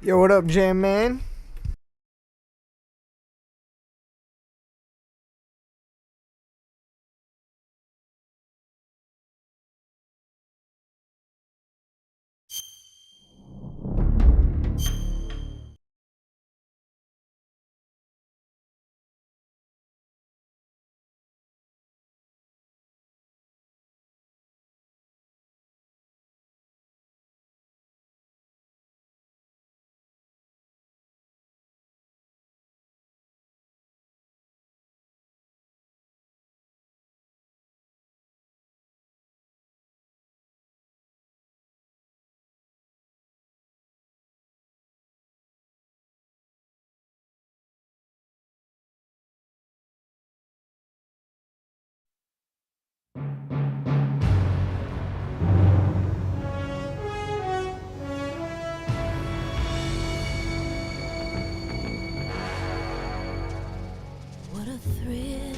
Yo, what up, Jam Man? What a thrill,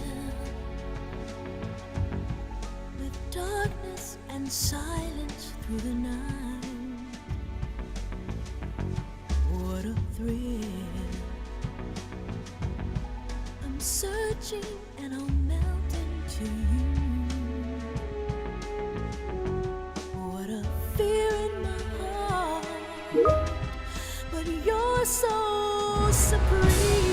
with darkness and silence through the night. What a thrill, I'm searching and I'll melt into you. What a fear in my heart, but you're so supreme.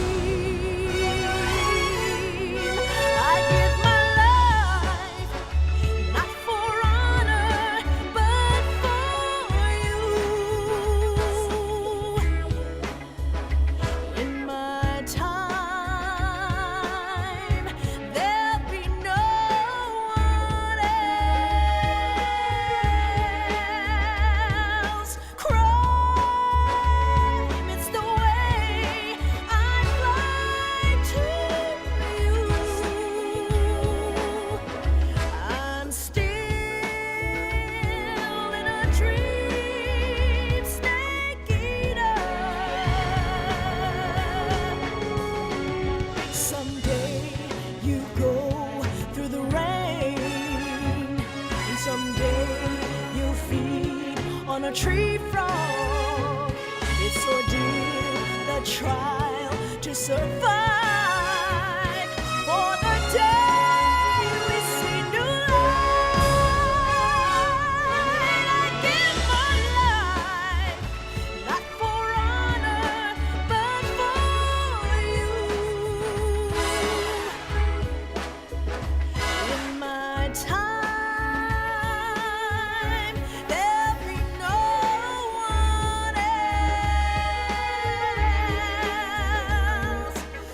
On a tree frog, it's ordeal, the trial to survive. For the day we see new light, I give my life, not for honor, but for you. In my time, there'll be no one else.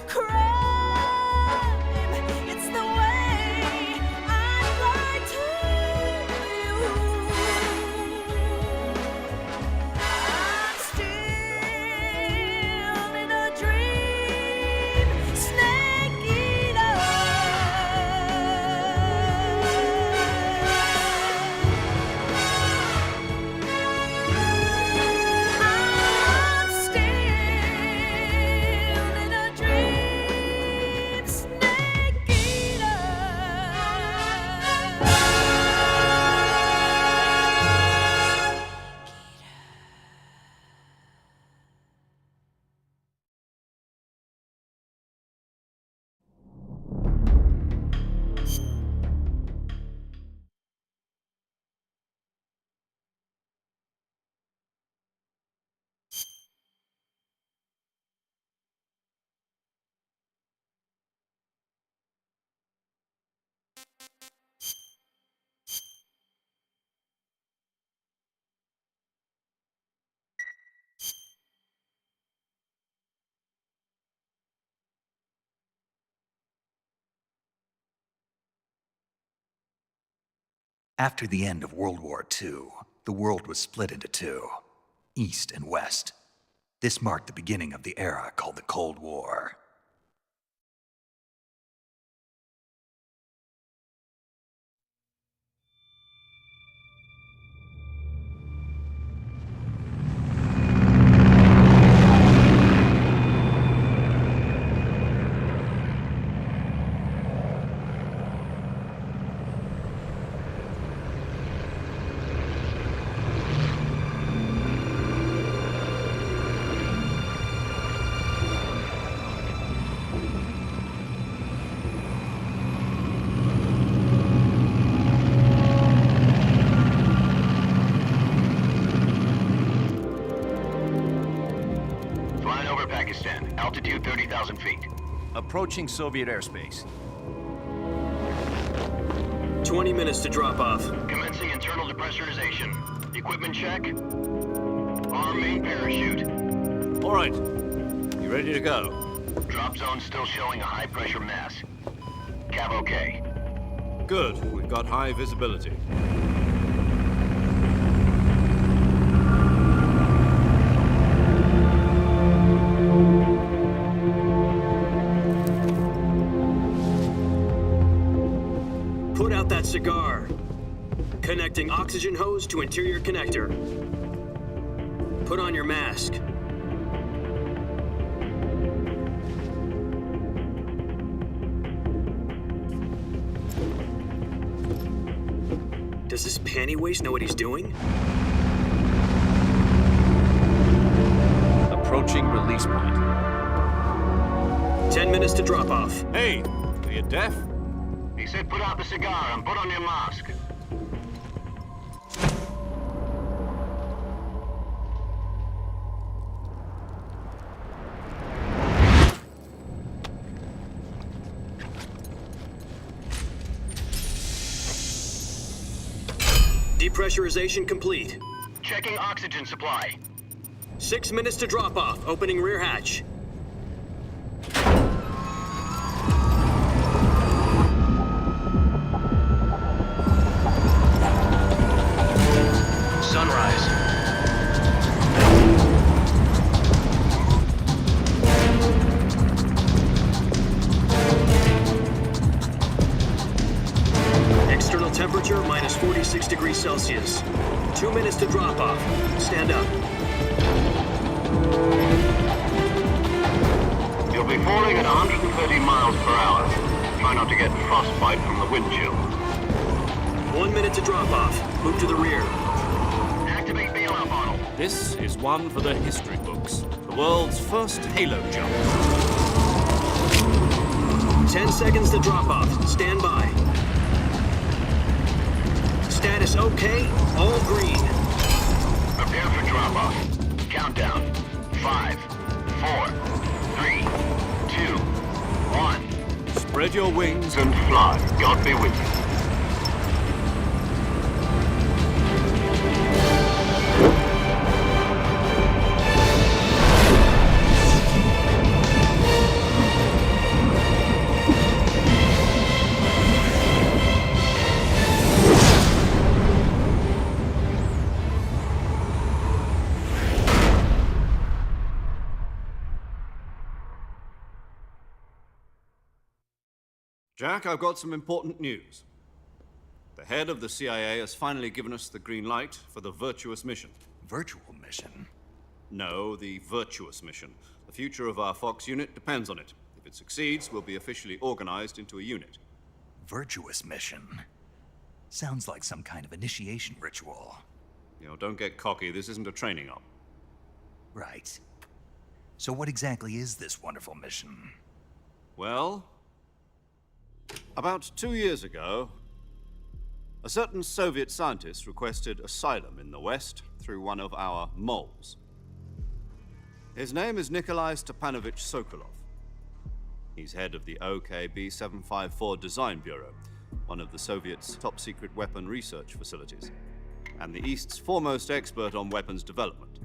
Crime, it's the way I'd like to you. I'm still in a dream, snake eater. I'm still in a dream, snake eater. After the end of World War II, the world was split into two, East and West. This marked the beginning of the era called the Cold War. Altitude 30,000 feet. Approaching Soviet airspace. 20 minutes to drop off. Commencing internal depressurization. Equipment check. Arm main parachute. All right. You ready to go? Drop zone still showing a high pressure mass. Cav okay. Good. We've got high visibility. Put out that cigar. Connecting oxygen hose to interior connector. Put on your mask. Does this panty waste know what he's doing? Approaching release point. 10 minutes to drop off. Hey, are you deaf? He said put out the cigar and put on your mask. Depressurization complete. Checking oxygen supply. 6 minutes to drop off. Opening rear hatch. Sunrise. External temperature minus 46 degrees Celsius. 2 minutes to drop off. Stand up. You'll be falling at 130 miles per hour. Try not to get frostbite from the wind chill. 1 minute to drop off. Move to the rear. Activate bailout model. This is one for the history books. The world's first halo jump. 10 seconds to drop off. Stand by. Status okay. All green. Prepare for drop-off. Countdown. 5, 4, 3, 2, 1. Spread your wings And fly. God be with you. Jack, I've got some important news. The head of the CIA has finally given us the green light for the virtuous mission. Virtual mission? No, the virtuous mission. The future of our Fox unit depends on it. If it succeeds, we'll be officially organized into a unit. Virtuous mission? Sounds like some kind of initiation ritual. You know, don't get cocky. This isn't a training op. Right. So what exactly is this wonderful mission? Well, about 2 years ago, a certain Soviet scientist requested asylum in the West through one of our moles. His name is Nikolai Stepanovich Sokolov. He's head of the OKB 754 Design Bureau, one of the Soviets' top-secret weapon research facilities, and the East's foremost expert on weapons development.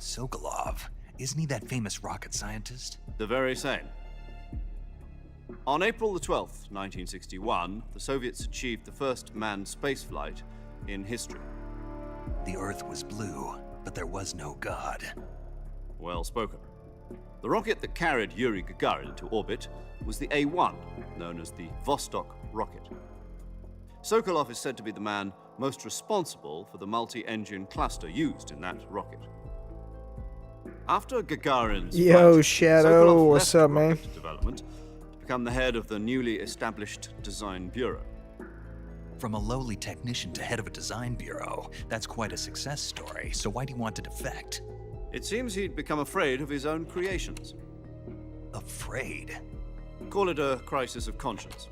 Sokolov? Isn't he that famous rocket scientist? The very same. On April the 12th, 1961, the Soviets achieved the first manned spaceflight in history. The Earth was blue, but there was no God. Well spoken. The rocket that carried Yuri Gagarin into orbit was the A-1, known as the Vostok rocket. Sokolov is said to be the man most responsible for the multi-engine cluster used in that rocket. After Gagarin's Yo, flight, Shadow, Sokolov what's left up, man? rocket development to become the head of the newly established Design Bureau. From a lowly technician to head of a design bureau, that's quite a success story, so why'd he want to defect? It seems he'd become afraid of his own creations. Afraid? Call it a crisis of conscience.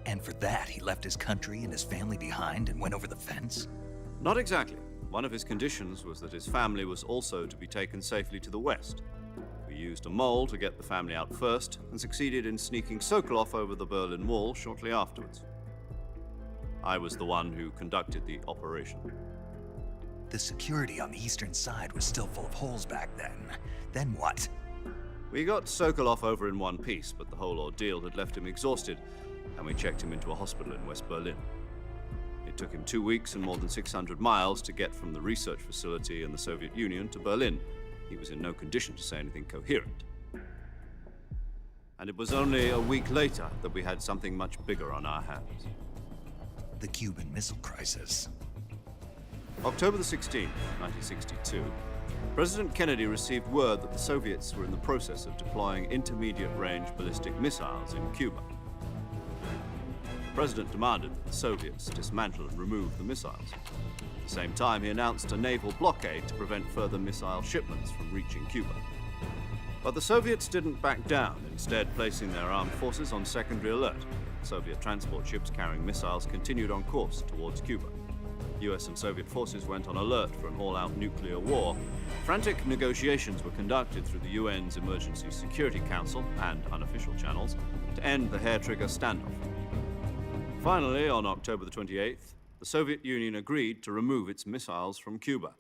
And for that, he left his country and his family behind and went over the fence? Not exactly. One of his conditions was that his family was also to be taken safely to the West. We used a mole to get the family out first and succeeded in sneaking Sokolov over the Berlin Wall shortly afterwards. I was the one who conducted the operation. The security on the eastern side was still full of holes back then. Then what? We got Sokolov over in one piece, but the whole ordeal had left him exhausted, and we checked him into a hospital in West Berlin. It took him 2 weeks and more than 600 miles to get from the research facility in the Soviet Union to Berlin. He was in no condition to say anything coherent. And it was only a week later that we had something much bigger on our hands. The Cuban Missile Crisis. October the 16th, 1962, President Kennedy received word that the Soviets were in the process of deploying intermediate-range ballistic missiles in Cuba. The President demanded that the Soviets dismantle and remove the missiles. At the same time, he announced a naval blockade to prevent further missile shipments from reaching Cuba. But the Soviets didn't back down, instead placing their armed forces on secondary alert. Soviet transport ships carrying missiles continued on course towards Cuba. US and Soviet forces went on alert for an all-out nuclear war. Frantic negotiations were conducted through the UN's Emergency Security Council and unofficial channels to end the hair-trigger standoff. Finally, on October the 28th, the Soviet Union agreed to remove its missiles from Cuba,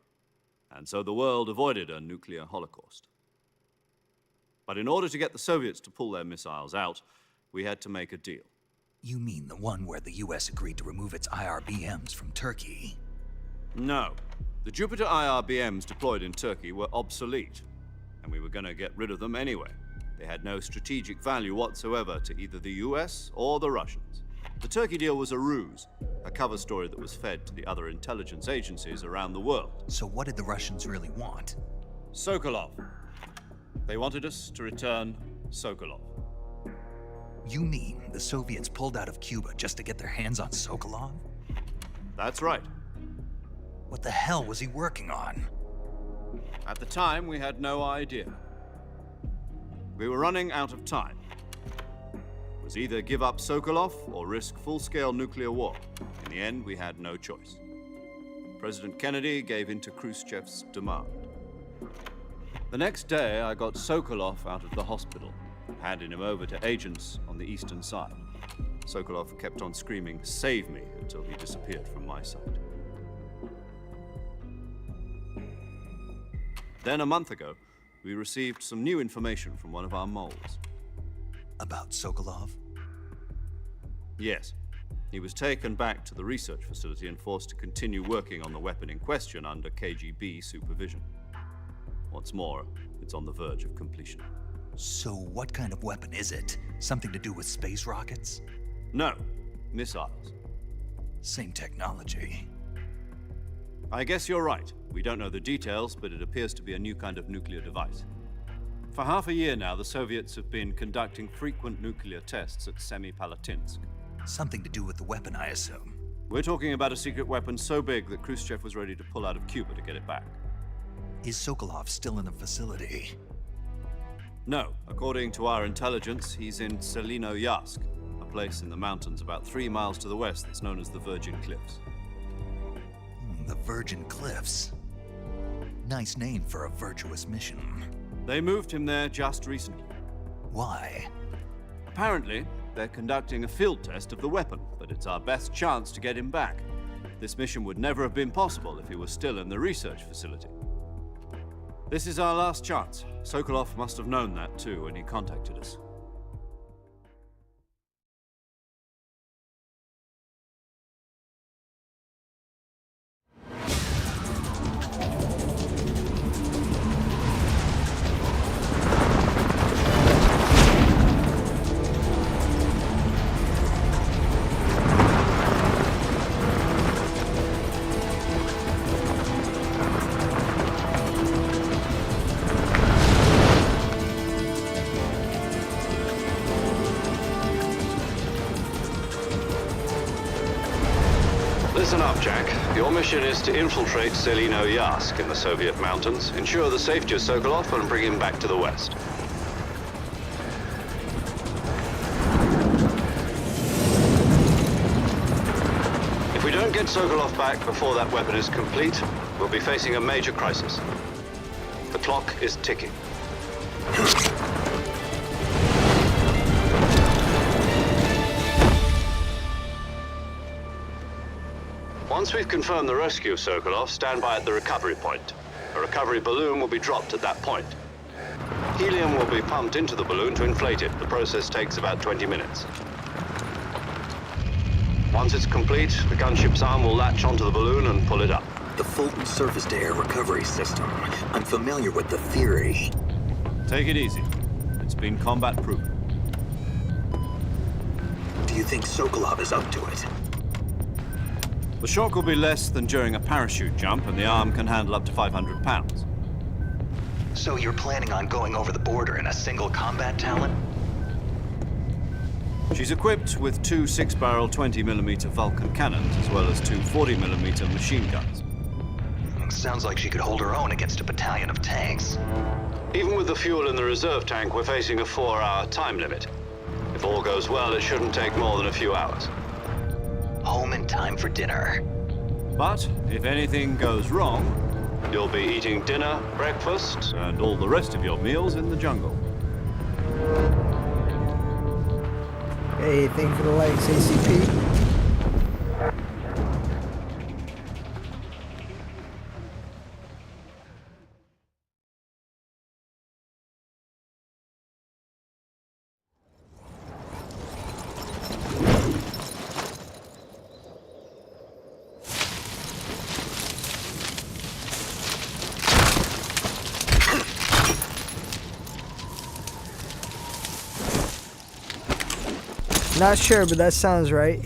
and so the world avoided a nuclear holocaust. But in order to get the Soviets to pull their missiles out, we had to make a deal. You mean the one where the US agreed to remove its IRBMs from Turkey? No. The Jupiter IRBMs deployed in Turkey were obsolete, and we were going to get rid of them anyway. They had no strategic value whatsoever to either the US or the Russians. The Turkey deal was a ruse, a cover story that was fed to the other intelligence agencies around the world. So what did the Russians really want? Sokolov. They wanted us to return Sokolov. You mean the Soviets pulled out of Cuba just to get their hands on Sokolov? That's right. What the hell was he working on? At the time, we had no idea. We were running out of time. It was either give up Sokolov or risk full-scale nuclear war. In the end, we had no choice. President Kennedy gave in to Khrushchev's demand. The next day, I got Sokolov out of the hospital, handing him over to agents on the eastern side. Sokolov kept on screaming, "Save me," until he disappeared from my sight. Then a month ago, we received some new information from one of our moles. About Sokolov? Yes. He was taken back to the research facility and forced to continue working on the weapon in question under KGB supervision. What's more, it's on the verge of completion. So what kind of weapon is it? Something to do with space rockets? No, missiles. Same technology. I guess you're right. We don't know the details, but it appears to be a new kind of nuclear device. For half a year now, the Soviets have been conducting frequent nuclear tests at Semipalatinsk. Something to do with the weapon, I assume. We're talking about a secret weapon so big that Khrushchev was ready to pull out of Cuba to get it back. Is Sokolov still in the facility? No. According to our intelligence, he's in Selino-Yarsk, a place in the mountains about 3 miles to the west that's known as the Virgin Cliffs. The Virgin Cliffs. Nice name for a virtuous mission. They moved him there just recently. Why? Apparently, they're conducting a field test of the weapon, but it's our best chance to get him back. This mission would never have been possible if he was still in the research facility. This is our last chance. Sokolov must have known that too when he contacted us. Listen up, Jack. Your mission is to infiltrate Selino-Yarsk in the Soviet mountains, ensure the safety of Sokolov, and bring him back to the West. If we don't get Sokolov back before that weapon is complete, we'll be facing a major crisis. The clock is ticking. Once we've confirmed the rescue, Sokolov, stand by at the recovery point. A recovery balloon will be dropped at that point. Helium will be pumped into the balloon to inflate it. The process takes about 20 minutes. Once it's complete, the gunship's arm will latch onto the balloon and pull it up. The Fulton surface-to-air recovery system. I'm familiar with the theory. Take it easy. It's been combat-proven. Do you think Sokolov is up to it? The shock will be less than during a parachute jump, and the arm can handle up to 500 pounds. So you're planning on going over the border in a single combat Talon? She's equipped with two 6-barrel 20mm Vulcan cannons, as well as two 40mm machine guns. Sounds like she could hold her own against a battalion of tanks. Even with the fuel in the reserve tank, we're facing a 4-hour time limit. If all goes well, it shouldn't take more than a few hours. Home in time for dinner. But if anything goes wrong, you'll be eating dinner, breakfast, and all the rest of your meals in the jungle. Hey, thank you for the likes, ACP. Not sure, but that sounds right.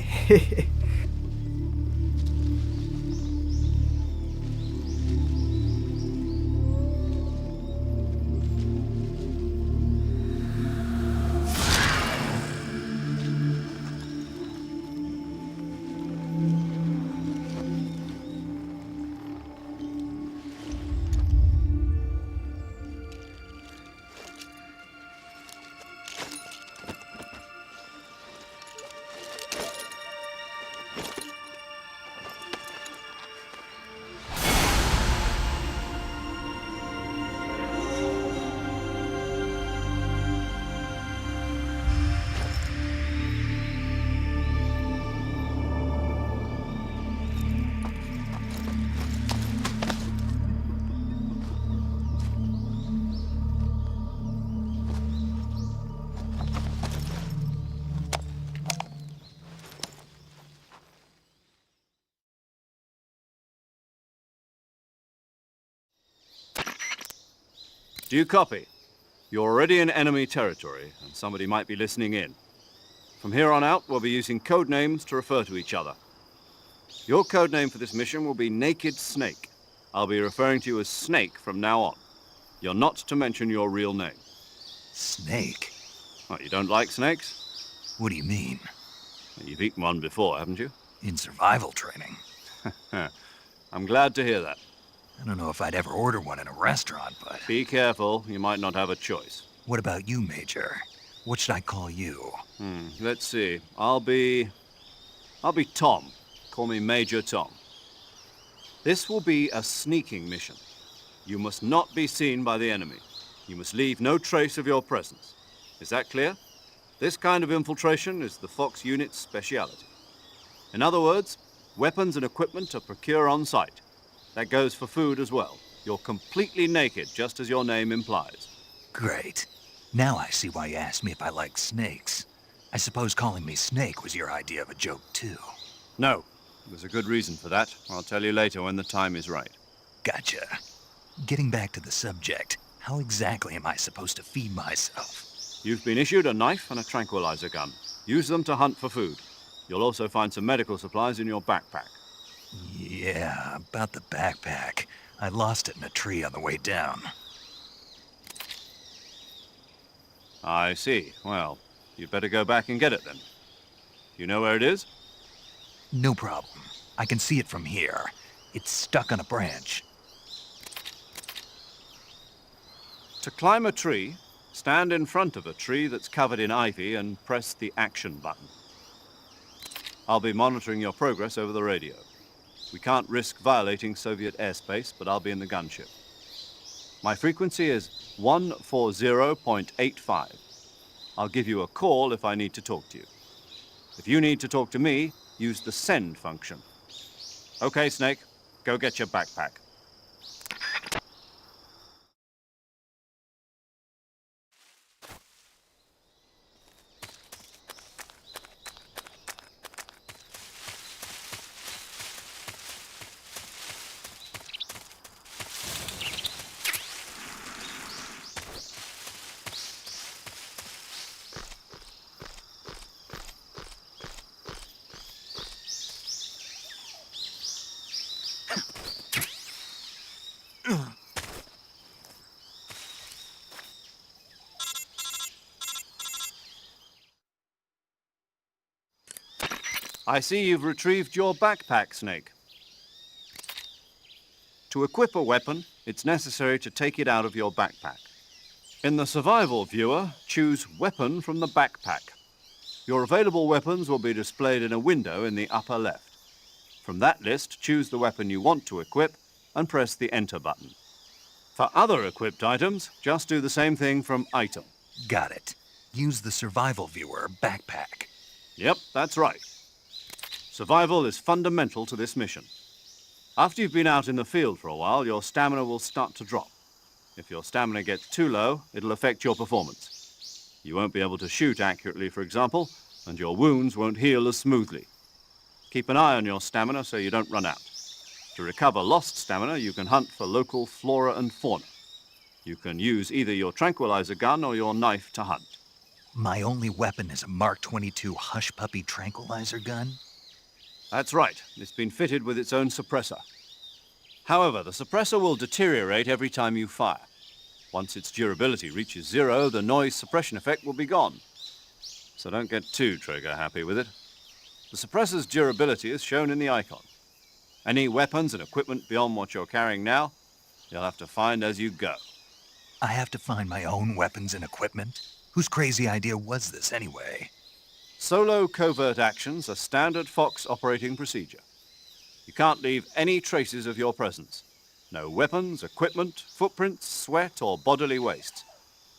Do you copy? You're already in enemy territory, and somebody might be listening in. From here on out, we'll be using code names to refer to each other. Your code name for this mission will be Naked Snake. I'll be referring to you as Snake from now on. You're not to mention your real name. Snake? What, you don't like snakes? What do you mean? You've eaten one before, haven't you? In survival training. I'm glad to hear that. I don't know if I'd ever order one in a restaurant, but... Be careful, you might not have a choice. What about you, Major? What should I call you? Let's see. I'll be Tom. Call me Major Tom. This will be a sneaking mission. You must not be seen by the enemy. You must leave no trace of your presence. Is that clear? This kind of infiltration is the Fox unit's speciality. In other words, weapons and equipment are procured on site. That goes for food as well. You're completely naked, just as your name implies. Great. Now I see why you asked me if I like snakes. I suppose calling me Snake was your idea of a joke, too. No. There's a good reason for that. I'll tell you later when the time is right. Gotcha. Getting back to the subject, how exactly am I supposed to feed myself? You've been issued a knife and a tranquilizer gun. Use them to hunt for food. You'll also find some medical supplies in your backpack. Yeah, about the backpack. I lost it in a tree on the way down. I see. Well, you'd better go back and get it then. You know where it is? No problem. I can see it from here. It's stuck on a branch. To climb a tree, stand in front of a tree that's covered in ivy and press the action button. I'll be monitoring your progress over the radio. We can't risk violating Soviet airspace, but I'll be in the gunship. My frequency is 140.85. I'll give you a call if I need to talk to you. If you need to talk to me, use the send function. Okay, Snake, go get your backpack. I see you've retrieved your backpack, Snake. To equip a weapon, it's necessary to take it out of your backpack. In the survival viewer, choose Weapon from the backpack. Your available weapons will be displayed in a window in the upper left. From that list, choose the weapon you want to equip and press the Enter button. For other equipped items, just do the same thing from Item. Got it. Use the survival viewer backpack. Yep, that's right. Survival is fundamental to this mission. After you've been out in the field for a while, your stamina will start to drop. If your stamina gets too low, it'll affect your performance. You won't be able to shoot accurately, for example, and your wounds won't heal as smoothly. Keep an eye on your stamina so you don't run out. To recover lost stamina, you can hunt for local flora and fauna. You can use either your tranquilizer gun or your knife to hunt. My only weapon is a Mark 22 Hush Puppy tranquilizer gun? That's right. It's been fitted with its own suppressor. However, the suppressor will deteriorate every time you fire. Once its durability reaches 0, the noise suppression effect will be gone. So don't get too trigger happy with it. The suppressor's durability is shown in the icon. Any weapons and equipment beyond what you're carrying now, you'll have to find as you go. I have to find my own weapons and equipment? Whose crazy idea was this anyway? Solo covert actions are standard Fox operating procedure. You can't leave any traces of your presence. No weapons, equipment, footprints, sweat, or bodily waste.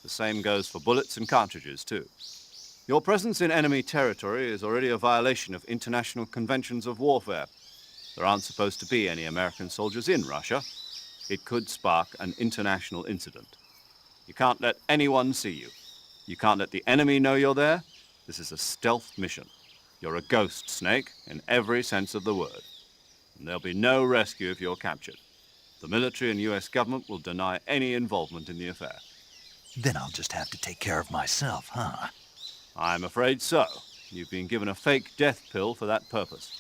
The same goes for bullets and cartridges, too. Your presence in enemy territory is already a violation of international conventions of warfare. There aren't supposed to be any American soldiers in Russia. It could spark an international incident. You can't let anyone see you. You can't let the enemy know you're there. This is a stealth mission. You're a ghost, Snake, in every sense of the word. And there'll be no rescue if you're captured. The military and US government will deny any involvement in the affair. Then I'll just have to take care of myself, huh? I'm afraid so. You've been given a fake death pill for that purpose.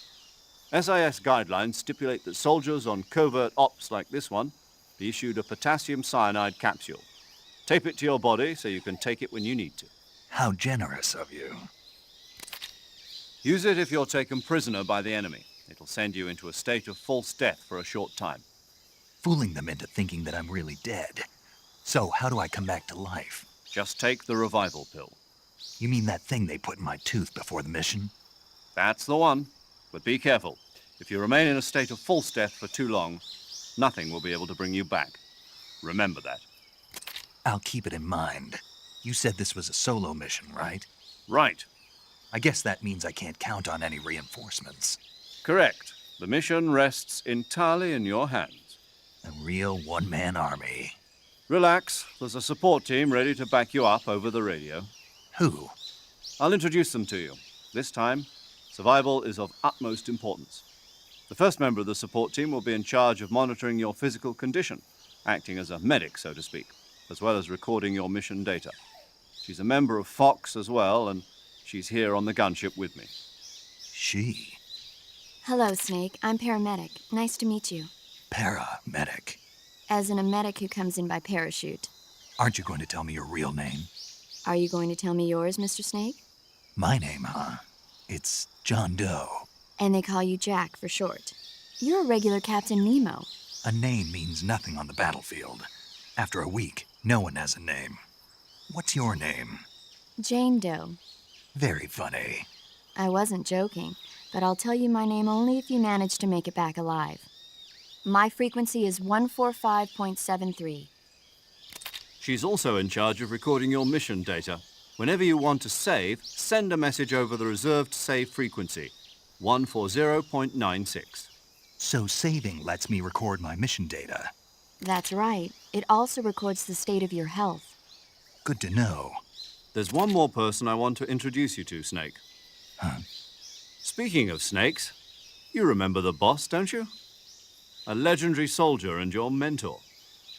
SIS guidelines stipulate that soldiers on covert ops like this one be issued a potassium cyanide capsule. Tape it to your body so you can take it when you need to. How generous of you. Use it if you're taken prisoner by the enemy. It'll send you into a state of false death for a short time. Fooling them into thinking that I'm really dead. So, how do I come back to life? Just take the revival pill. You mean that thing they put in my tooth before the mission? That's the one. But be careful. If you remain in a state of false death for too long, nothing will be able to bring you back. Remember that. I'll keep it in mind. You said this was a solo mission, right? Right. I guess that means I can't count on any reinforcements. Correct. The mission rests entirely in your hands. A real one-man army. Relax. There's a support team ready to back you up over the radio. Who? I'll introduce them to you. This time, survival is of utmost importance. The first member of the support team will be in charge of monitoring your physical condition, acting as a medic, so to speak, as well as recording your mission data. She's a member of Fox as well, and she's here on the gunship with me. She? Hello, Snake. I'm paramedic. Nice to meet you. Paramedic. As in a medic who comes in by parachute. Aren't you going to tell me your real name? Are you going to tell me yours, Mr. Snake? My name, huh? It's John Doe. And they call you Jack for short. You're a regular Captain Nemo. A name means nothing on the battlefield. After a week, no one has a name. What's your name? Jane Doe. Very funny. I wasn't joking, but I'll tell you my name only if you manage to make it back alive. My frequency is 145.73. She's also in charge of recording your mission data. Whenever you want to save, send a message over the reserved save frequency, 140.96. So saving lets me record my mission data. That's right. It also records the state of your health. Good to know. There's one more person I want to introduce you to, Snake. Huh? Speaking of snakes, you remember the boss, don't you? A legendary soldier and your mentor.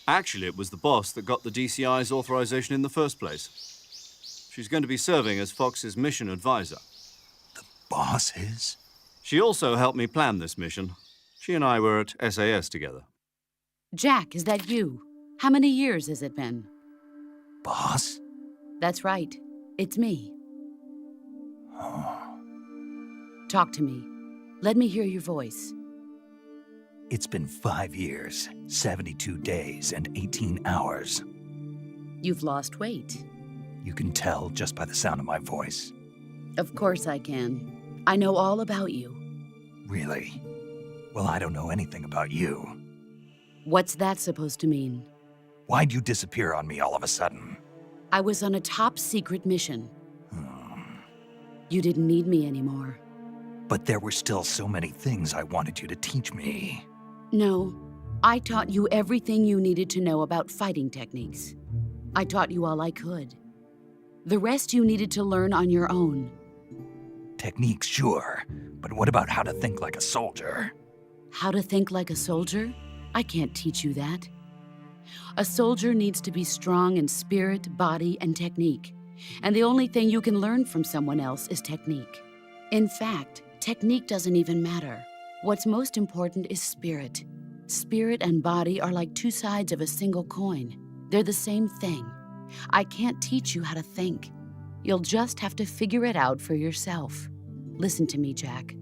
Actually, it was the boss that got the DCI's authorization in the first place. She's going to be serving as Fox's mission advisor. The boss is? She also helped me plan this mission. She and I were at SAS together. Jack, is that you? How many years has it been? Boss? That's right. It's me. Oh. Talk to me. Let me hear your voice. It's been 5 years, 72 days, and 18 hours. You've lost weight. You can tell just by the sound of my voice. Of course I can. I know all about you. Really? Well, I don't know anything about you. What's that supposed to mean? Why'd you disappear on me all of a sudden? I was on a top-secret mission. You didn't need me anymore. But there were still so many things I wanted you to teach me. No, I taught you everything you needed to know about fighting techniques. I taught you all I could. The rest you needed to learn on your own. Techniques, sure. But what about how to think like a soldier? How to think like a soldier? I can't teach you that. A soldier needs to be strong in spirit, body, and technique. And the only thing you can learn from someone else is technique. In fact, technique doesn't even matter. What's most important is spirit. Spirit and body are like two sides of a single coin. They're the same thing. I can't teach you how to think. You'll just have to figure it out for yourself. Listen to me, Jack.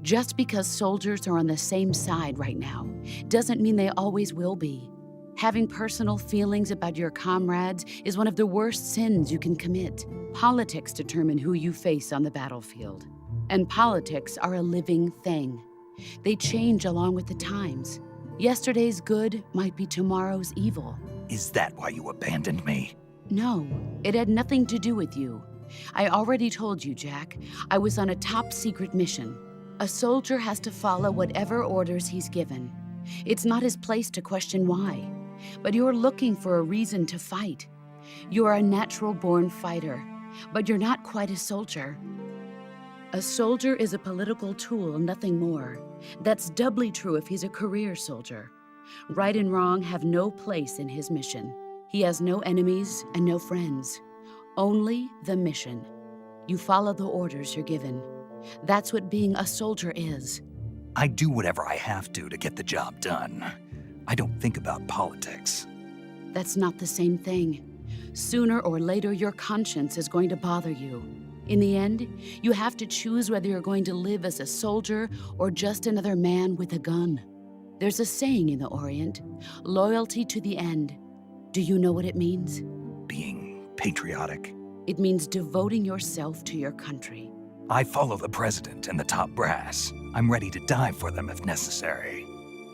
Just because soldiers are on the same side right now doesn't mean they always will be. Having personal feelings about your comrades is one of the worst sins you can commit. Politics determine who you face on the battlefield. And politics are a living thing. They change along with the times. Yesterday's good might be tomorrow's evil. Is that why you abandoned me? No, it had nothing to do with you. I already told you, Jack. I was on a top-secret mission. A soldier has to follow whatever orders he's given. It's not his place to question why. But you're looking for a reason to fight. You're a natural-born fighter, but you're not quite a soldier. A soldier is a political tool, nothing more. That's doubly true if he's a career soldier. Right and wrong have no place in his mission. He has no enemies and no friends. Only the mission. You follow the orders you're given. That's what being a soldier is. I do whatever I have to get the job done. I don't think about politics. That's not the same thing. Sooner or later, your conscience is going to bother you. In the end, you have to choose whether you're going to live as a soldier or just another man with a gun. There's a saying in the Orient, loyalty to the end. Do you know what it means? Being patriotic. It means devoting yourself to your country. I follow the president and the top brass. I'm ready to die for them if necessary.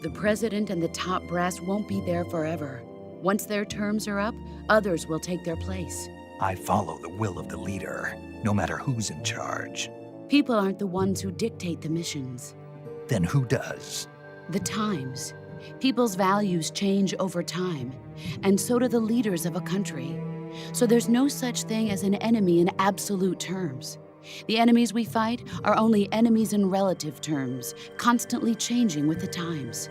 The president and the top brass won't be there forever. Once their terms are up, others will take their place. I follow the will of the leader, no matter who's in charge. People aren't the ones who dictate the missions. Then who does? The times. People's values change over time, and so do the leaders of a country. So there's no such thing as an enemy in absolute terms. The enemies we fight are only enemies in relative terms, constantly changing with the times.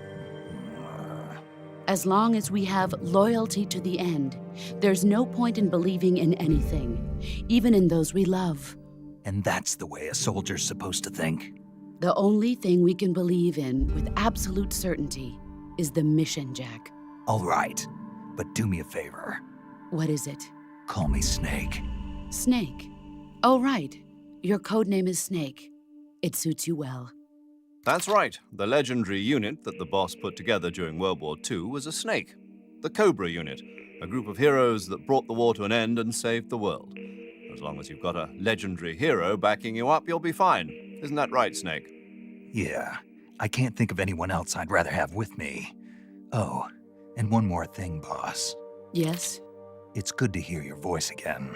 As long as we have loyalty to the end, there's no point in believing in anything, even in those we love. And that's the way a soldier's supposed to think? The only thing we can believe in with absolute certainty is the mission, Jack. All right, but do me a favor. What is it? Call me Snake. Snake? Oh, right. Your code name is Snake. It suits you well. That's right. The legendary unit that the boss put together during World War II was a snake. The Cobra unit, a group of heroes that brought the war to an end and saved the world. As long as you've got a legendary hero backing you up, you'll be fine. Isn't that right, Snake? Yeah, I can't think of anyone else I'd rather have with me. Oh, and one more thing, boss. Yes? It's good to hear your voice again.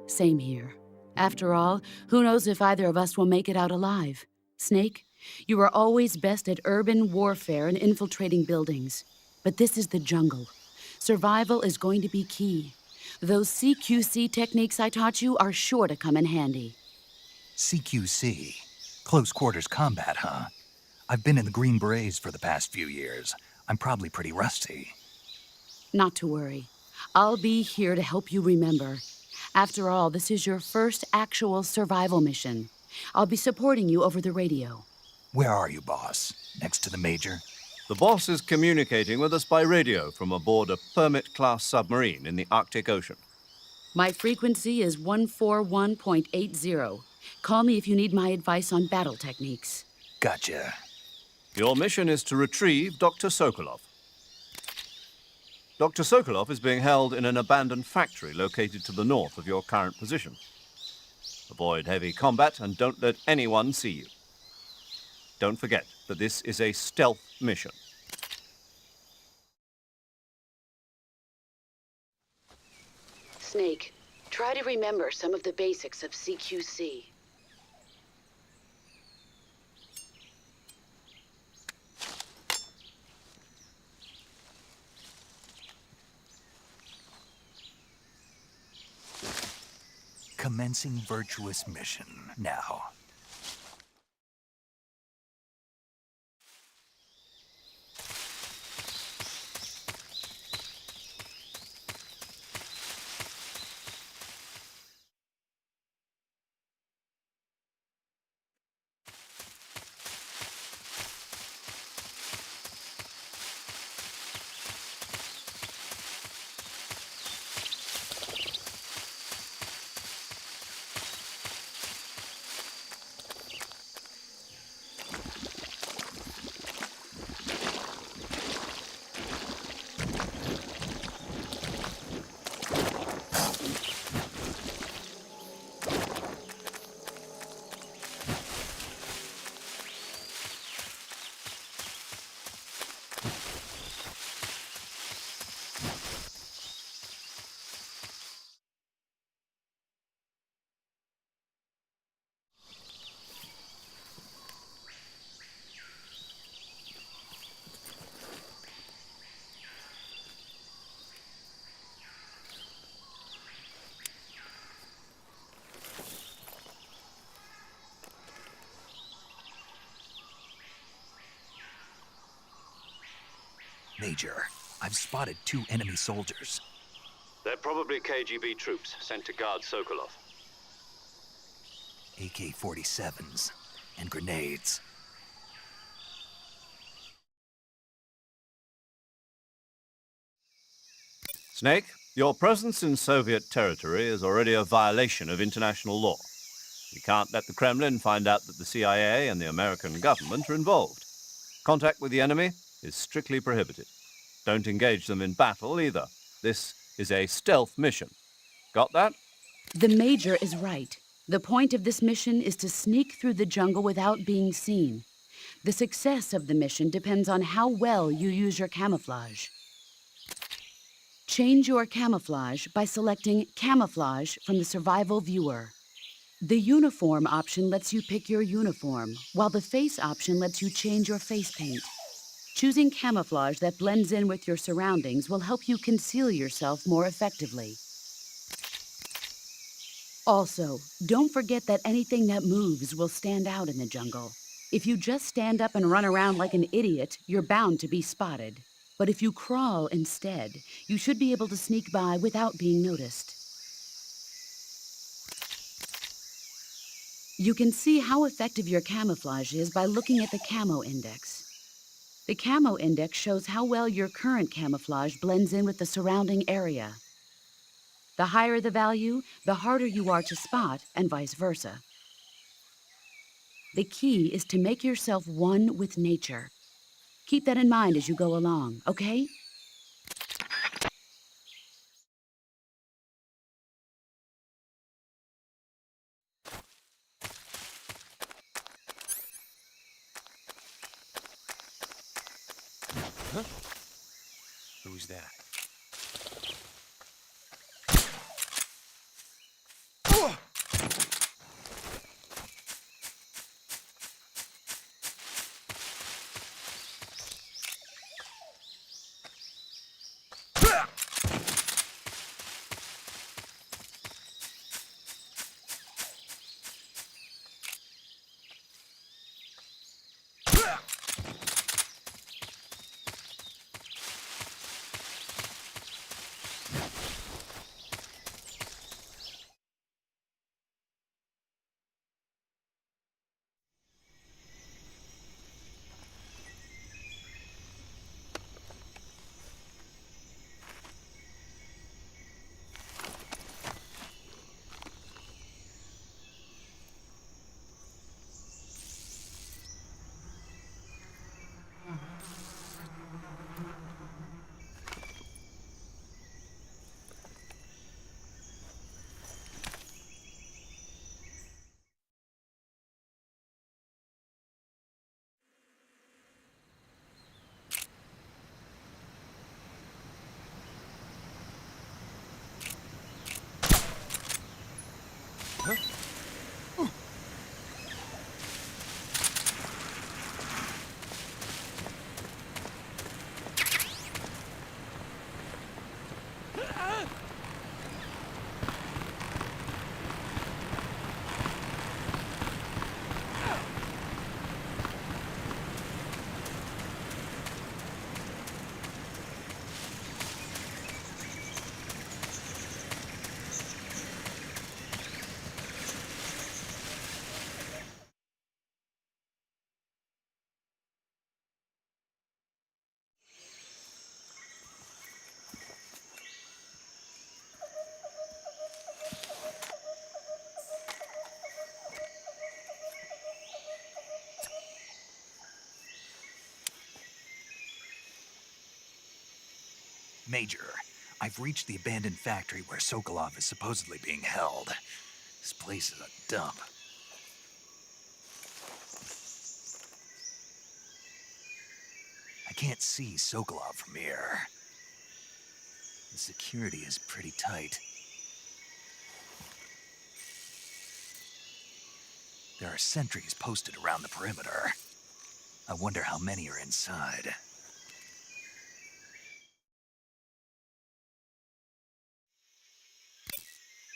Same here. After all, who knows if either of us will make it out alive? Snake, you are always best at urban warfare and infiltrating buildings. But this is the jungle. Survival is going to be key. Those CQC techniques I taught you are sure to come in handy. CQC? Close quarters combat, huh? I've been in the Green Berets for the past few years. I'm probably pretty rusty. Not to worry. I'll be here to help you remember. After all, this is your first actual survival mission. I'll be supporting you over the radio. Where are you, boss? Next to the Major? The boss is communicating with us by radio from aboard a Permit-class submarine in the Arctic Ocean. My frequency is 141.80. Call me if you need my advice on battle techniques. Gotcha. Your mission is to retrieve Dr. Sokolov. Dr. Sokolov is being held in an abandoned factory located to the north of your current position. Avoid heavy combat and don't let anyone see you. Don't forget that this is a stealth mission. Snake, try to remember some of the basics of CQC. Commencing virtuous mission now. Major, I've spotted 2 enemy soldiers. They're probably KGB troops sent to guard Sokolov. AK-47s and grenades. Snake, your presence in Soviet territory is already a violation of international law. You can't let the Kremlin find out that the CIA and the American government are involved. Contact with the enemy is strictly prohibited. Don't engage them in battle either. This is a stealth mission. Got that? The Major is right. The point of this mission is to sneak through the jungle without being seen. The success of the mission depends on how well you use your camouflage. Change your camouflage by selecting Camouflage from the Survival Viewer. The Uniform option lets you pick your uniform, while the Face option lets you change your face paint. Choosing camouflage that blends in with your surroundings will help you conceal yourself more effectively. Also, don't forget that anything that moves will stand out in the jungle. If you just stand up and run around like an idiot, you're bound to be spotted. But if you crawl instead, you should be able to sneak by without being noticed. You can see how effective your camouflage is by looking at the Camo Index. The Camo Index shows how well your current camouflage blends in with the surrounding area. The higher the value, the harder you are to spot, and vice versa. The key is to make yourself one with nature. Keep that in mind as you go along, okay? Who's that? Major, I've reached the abandoned factory where Sokolov is supposedly being held. This place is a dump. I can't see Sokolov from here. The security is pretty tight. There are sentries posted around the perimeter. I wonder how many are inside.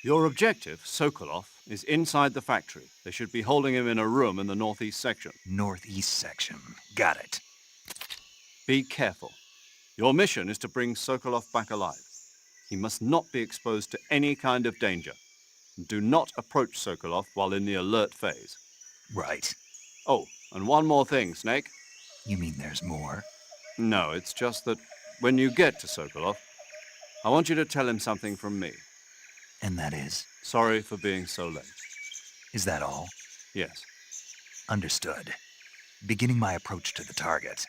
Your objective, Sokolov, is inside the factory. They should be holding him in a room in the northeast section. Northeast section. Got it. Be careful. Your mission is to bring Sokolov back alive. He must not be exposed to any kind of danger. Do not approach Sokolov while in the alert phase. Right. Oh, and one more thing, Snake. You mean there's more? No, it's just that when you get to Sokolov, I want you to tell him something from me. And that is? Sorry for being so late. Is that all? Yes. Understood. Beginning my approach to the target.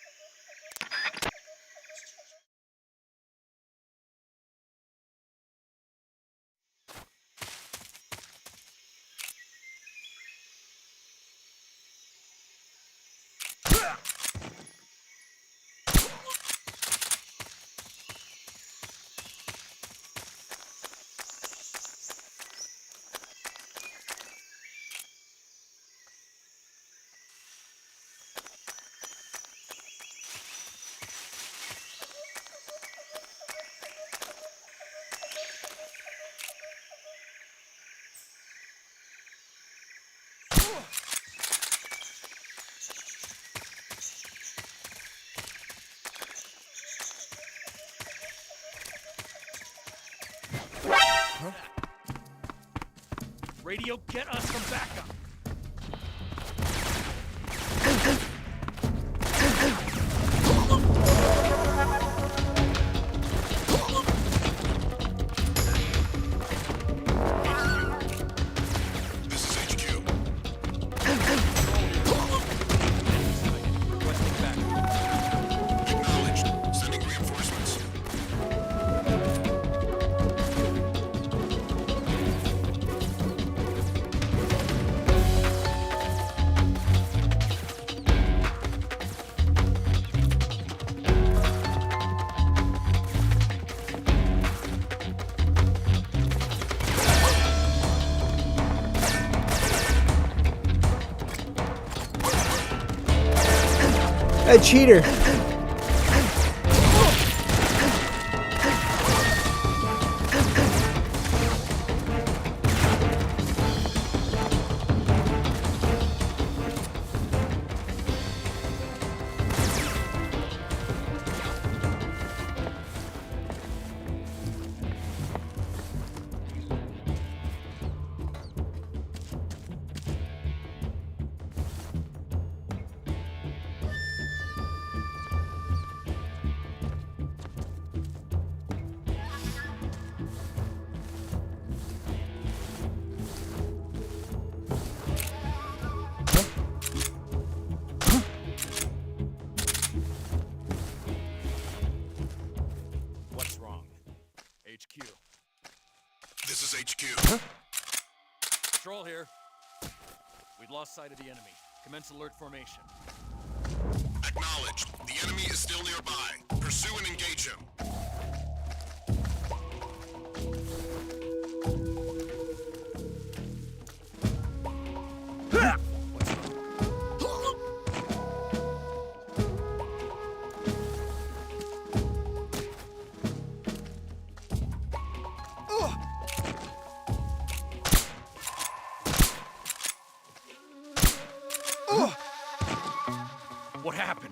Radio, get us some backup! This is HQ. Requesting backup. Acknowledged. Sending reinforcements. A cheater. What's wrong? HQ. This is HQ. Patrol here. We've lost sight of the enemy. Commence alert formation. Acknowledged. The enemy is still nearby. Pursue and engage him. What happened?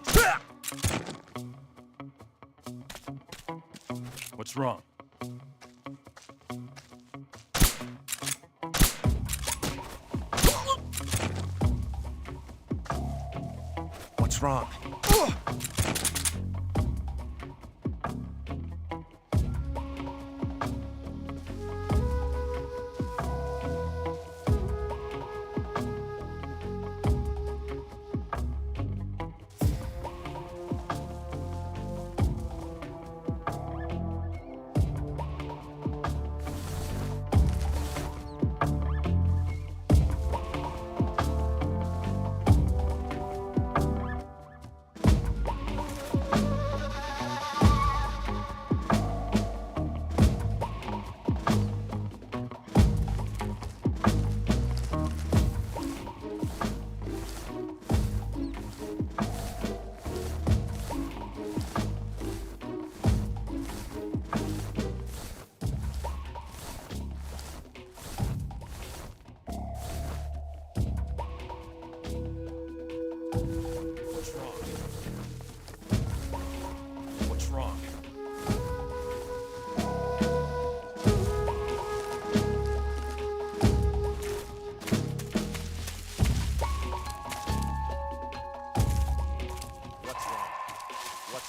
What's wrong? What's wrong?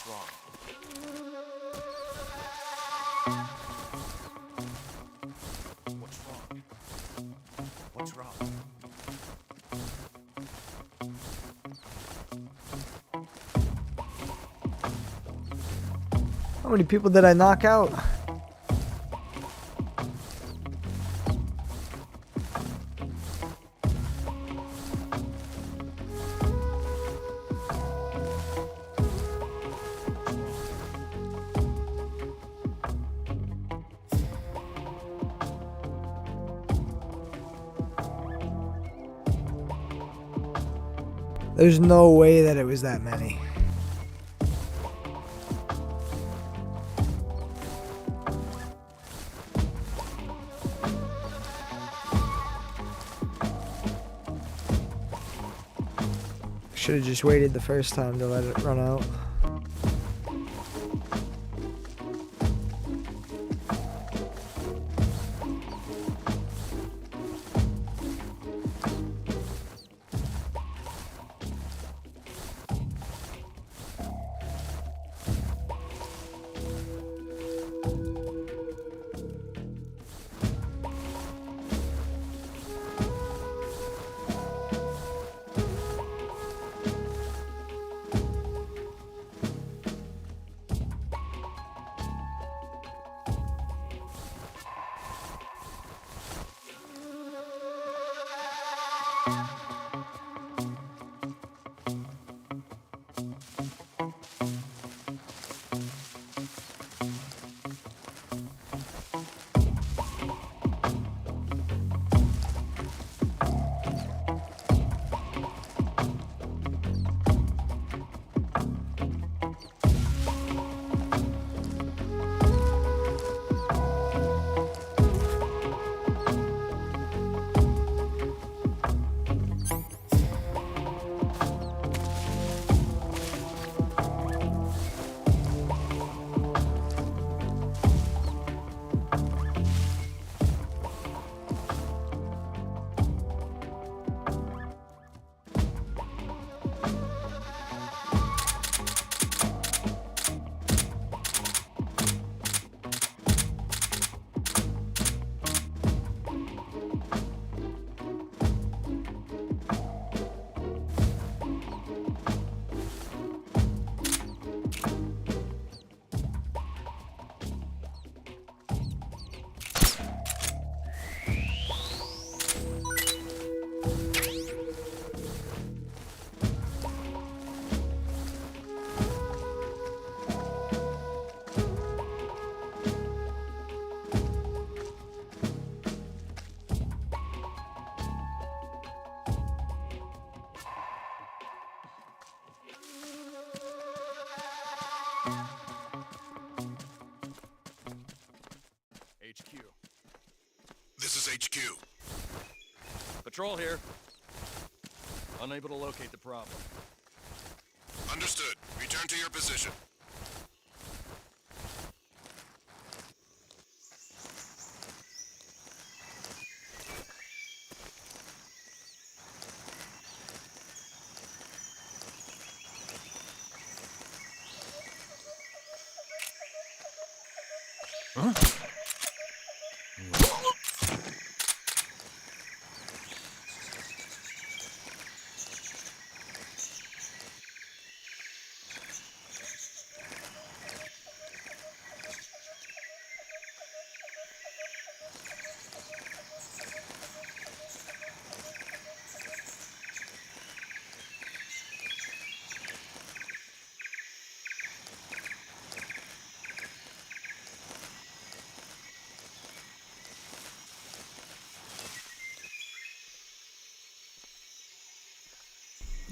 What's wrong? What's wrong? What's wrong? How many people did I knock out? There's no way that it was that many. Should have just waited the first time to let it run out. HQ. This is HQ. Patrol here. Unable to locate the problem. Understood. Return to your position. Huh?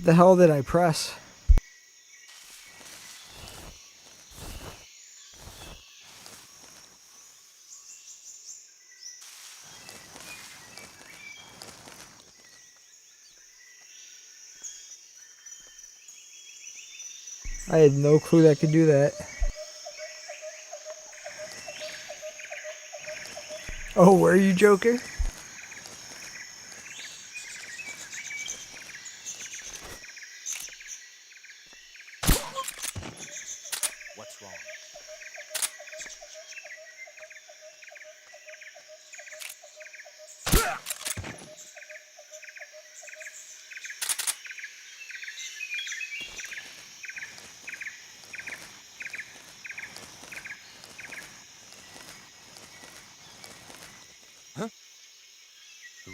The hell did I press? I had no clue that could do that. Oh, were you, Joker?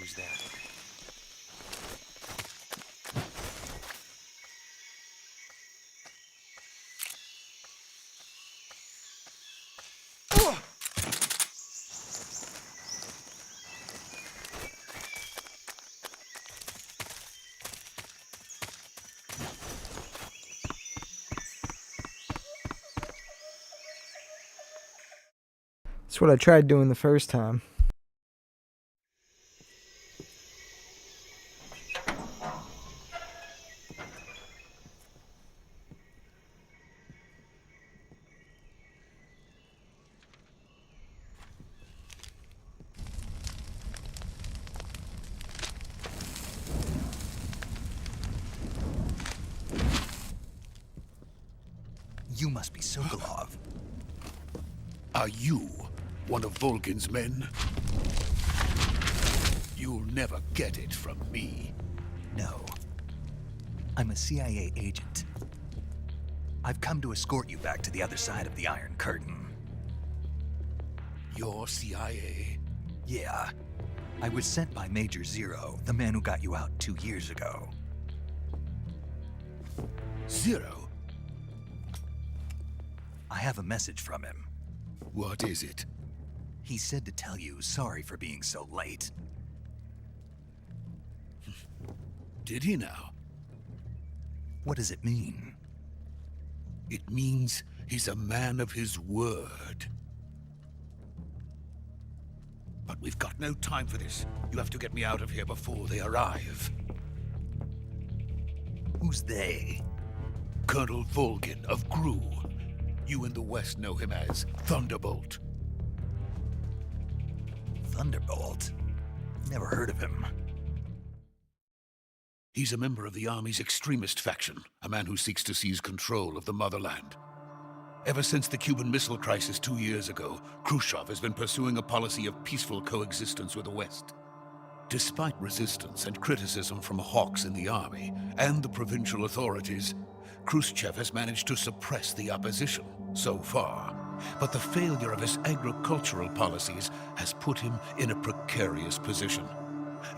Who's that? That's what I tried doing the first time. You must be Sokolov. Are you one of Volgin's men? You'll never get it from me. No. I'm a CIA agent. I've come to escort you back to the other side of the Iron Curtain. You're CIA? Yeah. I was sent by Major Zero, the man who got you out 2 years ago. Zero? I have a message from him. What is it? He said to tell you sorry for being so late. Did he now? What does it mean? It means he's a man of his word. But we've got no time for this. You have to get me out of here before they arrive. Who's they? Colonel Volgin of Gru. You in the West know him as Thunderbolt. Thunderbolt? Never heard of him. He's a member of the Army's extremist faction, a man who seeks to seize control of the motherland. Ever since the Cuban Missile Crisis 2 years ago, Khrushchev has been pursuing a policy of peaceful coexistence with the West. Despite resistance and criticism from hawks in the army and the provincial authorities, Khrushchev has managed to suppress the opposition so far. But the failure of his agricultural policies has put him in a precarious position.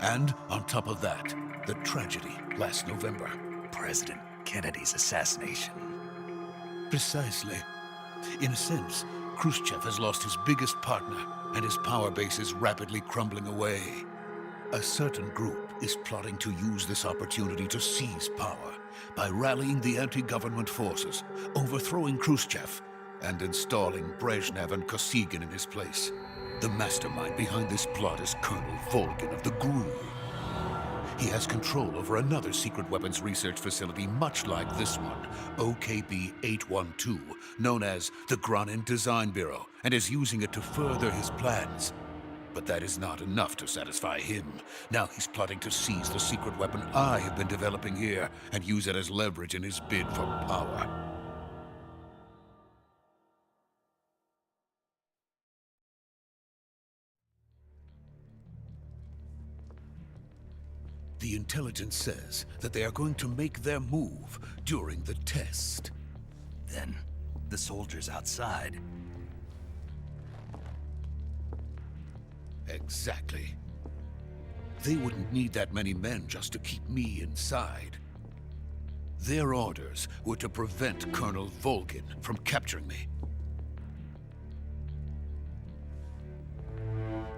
And on top of that, the tragedy last November. President Kennedy's assassination. Precisely. In a sense, Khrushchev has lost his biggest partner, and his power base is rapidly crumbling away. A certain group is plotting to use this opportunity to seize power by rallying the anti-government forces, overthrowing Khrushchev, and installing Brezhnev and Kosygin in his place. The mastermind behind this plot is Colonel Volgin of the GRU. He has control over another secret weapons research facility much like this one, OKB-812, known as the Granin Design Bureau, and is using it to further his plans. But that is not enough to satisfy him. Now he's plotting to seize the secret weapon I have been developing here and use it as leverage in his bid for power. The intelligence says that they are going to make their move during the test. Then, the soldiers outside. Exactly. They wouldn't need that many men just to keep me inside. Their orders were to prevent Colonel Volgin from capturing me.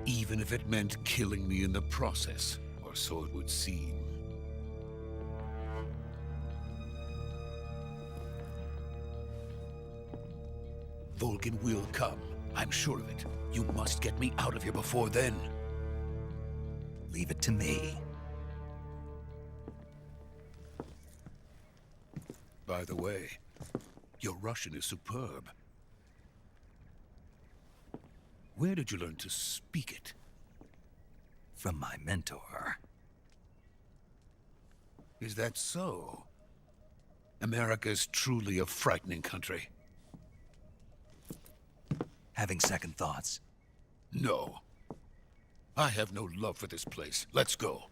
Even if it meant killing me in the process. Or so it would seem. Volgin will come. I'm sure of it. You must get me out of here before then. Leave it to me. By the way, your Russian is superb. Where did you learn to speak it? From my mentor. Is that so? America's truly a frightening country. Having second thoughts? No. I have no love for this place. Let's go.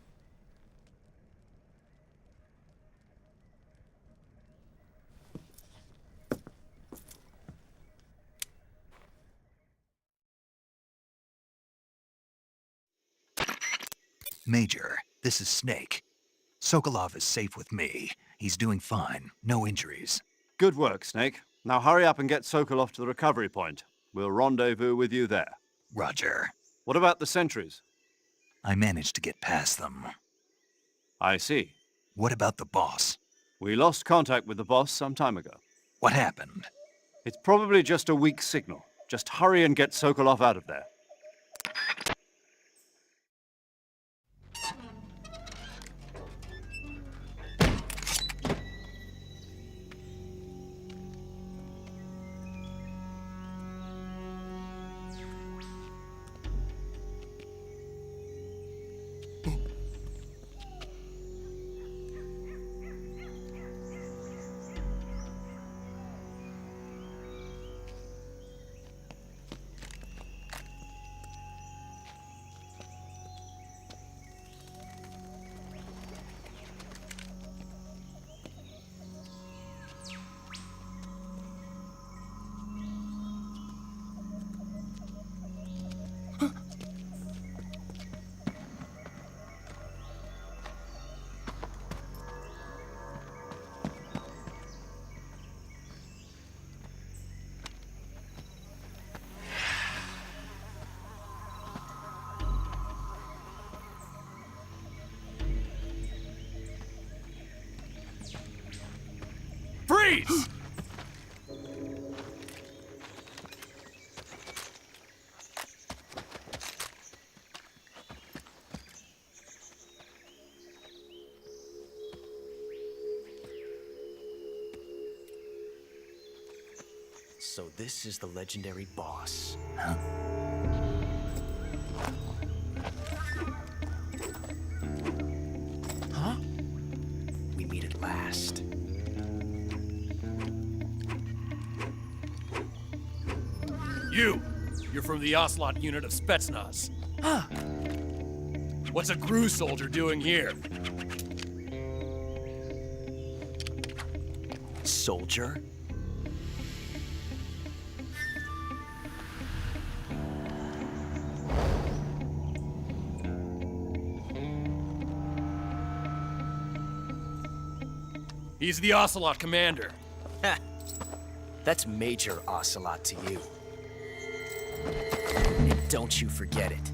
Major, this is Snake. Sokolov is safe with me. He's doing fine. No injuries. Good work, Snake. Now hurry up and get Sokolov to the recovery point. We'll rendezvous with you there. Roger. What about the sentries? I managed to get past them. I see. What about the boss? We lost contact with the boss some time ago. What happened? It's probably just a weak signal. Just hurry and get Sokolov out of there. Freeze! So this is the legendary boss. Huh? Huh? We meet at last. You're from the Ocelot unit of Spetsnaz. Huh. What's a GRU soldier doing here? Soldier? He's the Ocelot commander. Ha! That's Major Ocelot to you. And don't you forget it.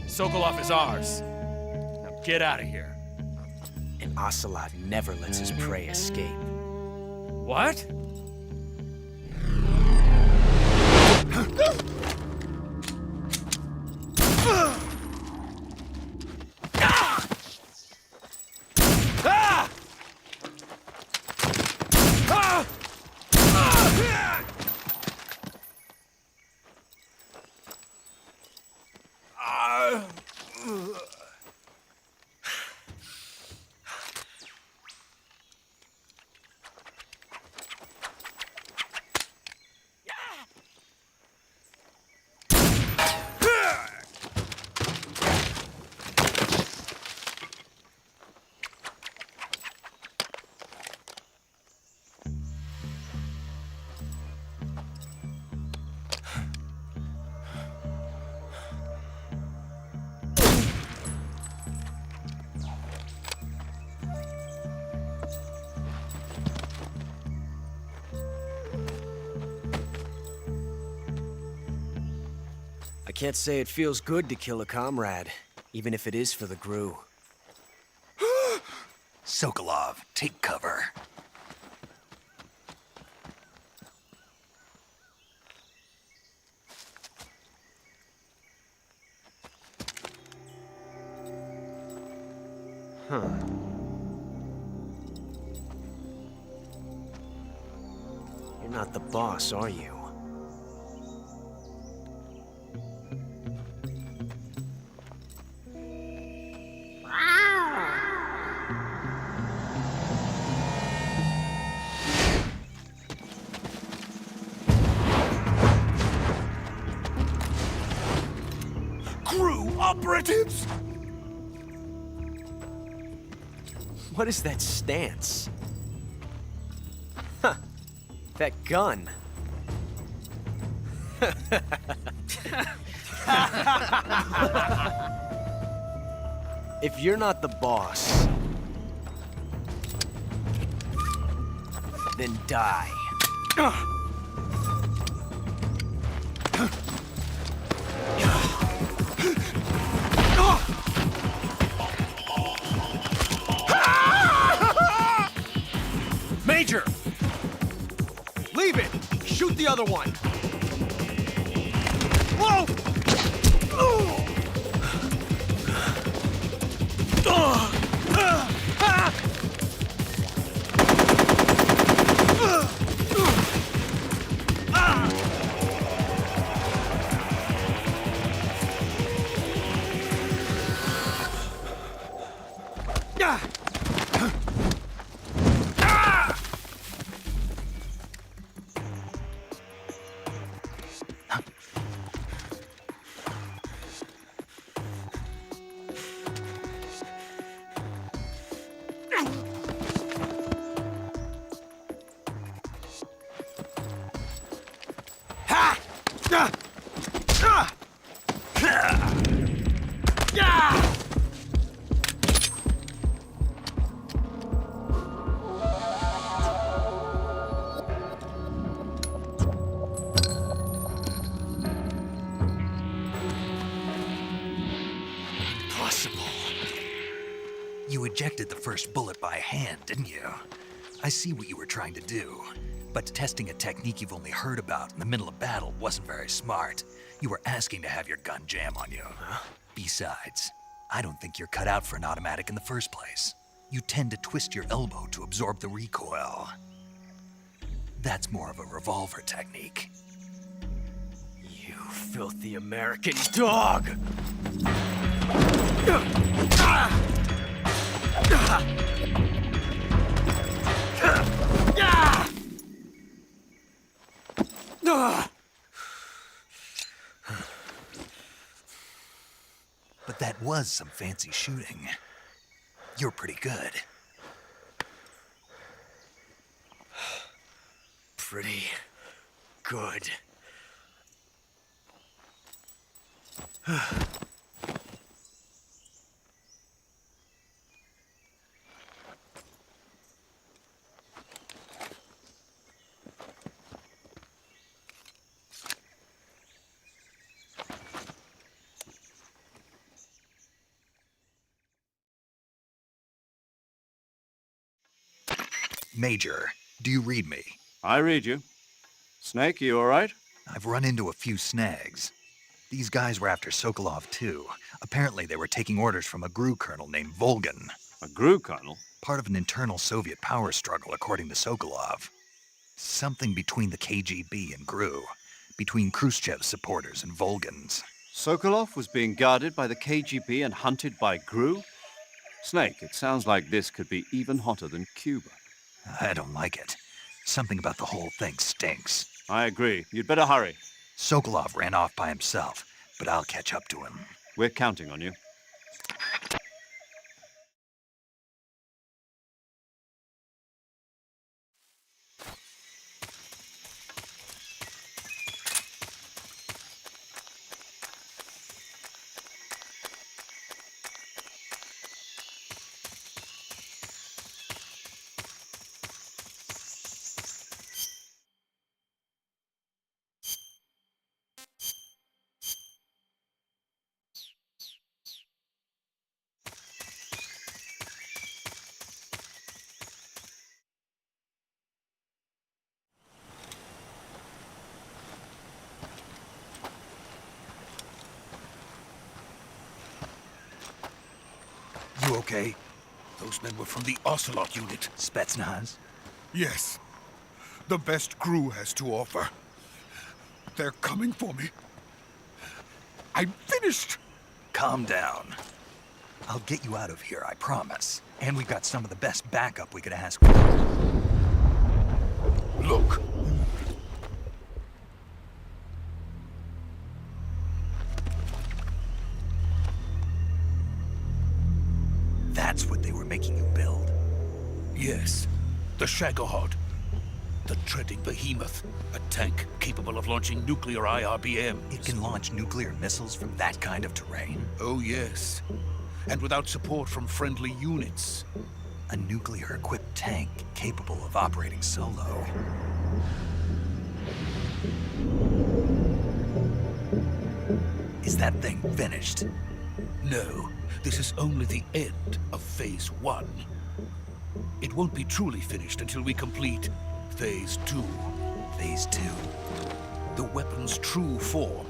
Sokolov is ours. Now get out of here. And Ocelot never lets his prey escape. What? I can't say it feels good to kill a comrade, even if it is for the GRU. Sokolov, take cover. Huh. You're not the boss, are you? GRU operatives! What is that stance? Huh. That gun. If you're not the boss, then die. Major! Leave it! Shoot the other one! Whoa! You ejected the first bullet by hand, didn't you? I see what you were trying to do. But testing a technique you've only heard about in the middle of battle wasn't very smart. You were asking to have your gun jam on you. Huh? Besides, I don't think you're cut out for an automatic in the first place. You tend to twist your elbow to absorb the recoil. That's more of a revolver technique. You filthy American dog! But that was some fancy shooting. You're pretty good. Pretty good. Major, do you read me? I read you. Snake, you all right? I've run into a few snags. These guys were after Sokolov, too. Apparently they were taking orders from a GRU colonel named Volgan. A GRU colonel? Part of an internal Soviet power struggle, according to Sokolov. Something between the KGB and GRU. Between Khrushchev's supporters and Volgan's. Sokolov was being guarded by the KGB and hunted by GRU? Snake, it sounds like this could be even hotter than Cuba. I don't like it. Something about the whole thing stinks. I agree. You'd better hurry. Sokolov ran off by himself, but I'll catch up to him. We're counting on you. You okay? Those men were from the Ocelot unit. Spetsnaz? Yes. The best GRU has to offer. They're coming for me. I'm finished! Calm down. I'll get you out of here, I promise. And we've got some of the best backup we could ask for. Look. That's what they were making you build? Yes. The Shagohod. The treading behemoth. A tank capable of launching nuclear IRBMs. It can launch nuclear missiles from that kind of terrain? Oh, yes. And without support from friendly units. A nuclear-equipped tank capable of operating solo. Is that thing finished? No, this is only the end of Phase 1. It won't be truly finished until we complete Phase 2. Phase 2? The weapon's true form.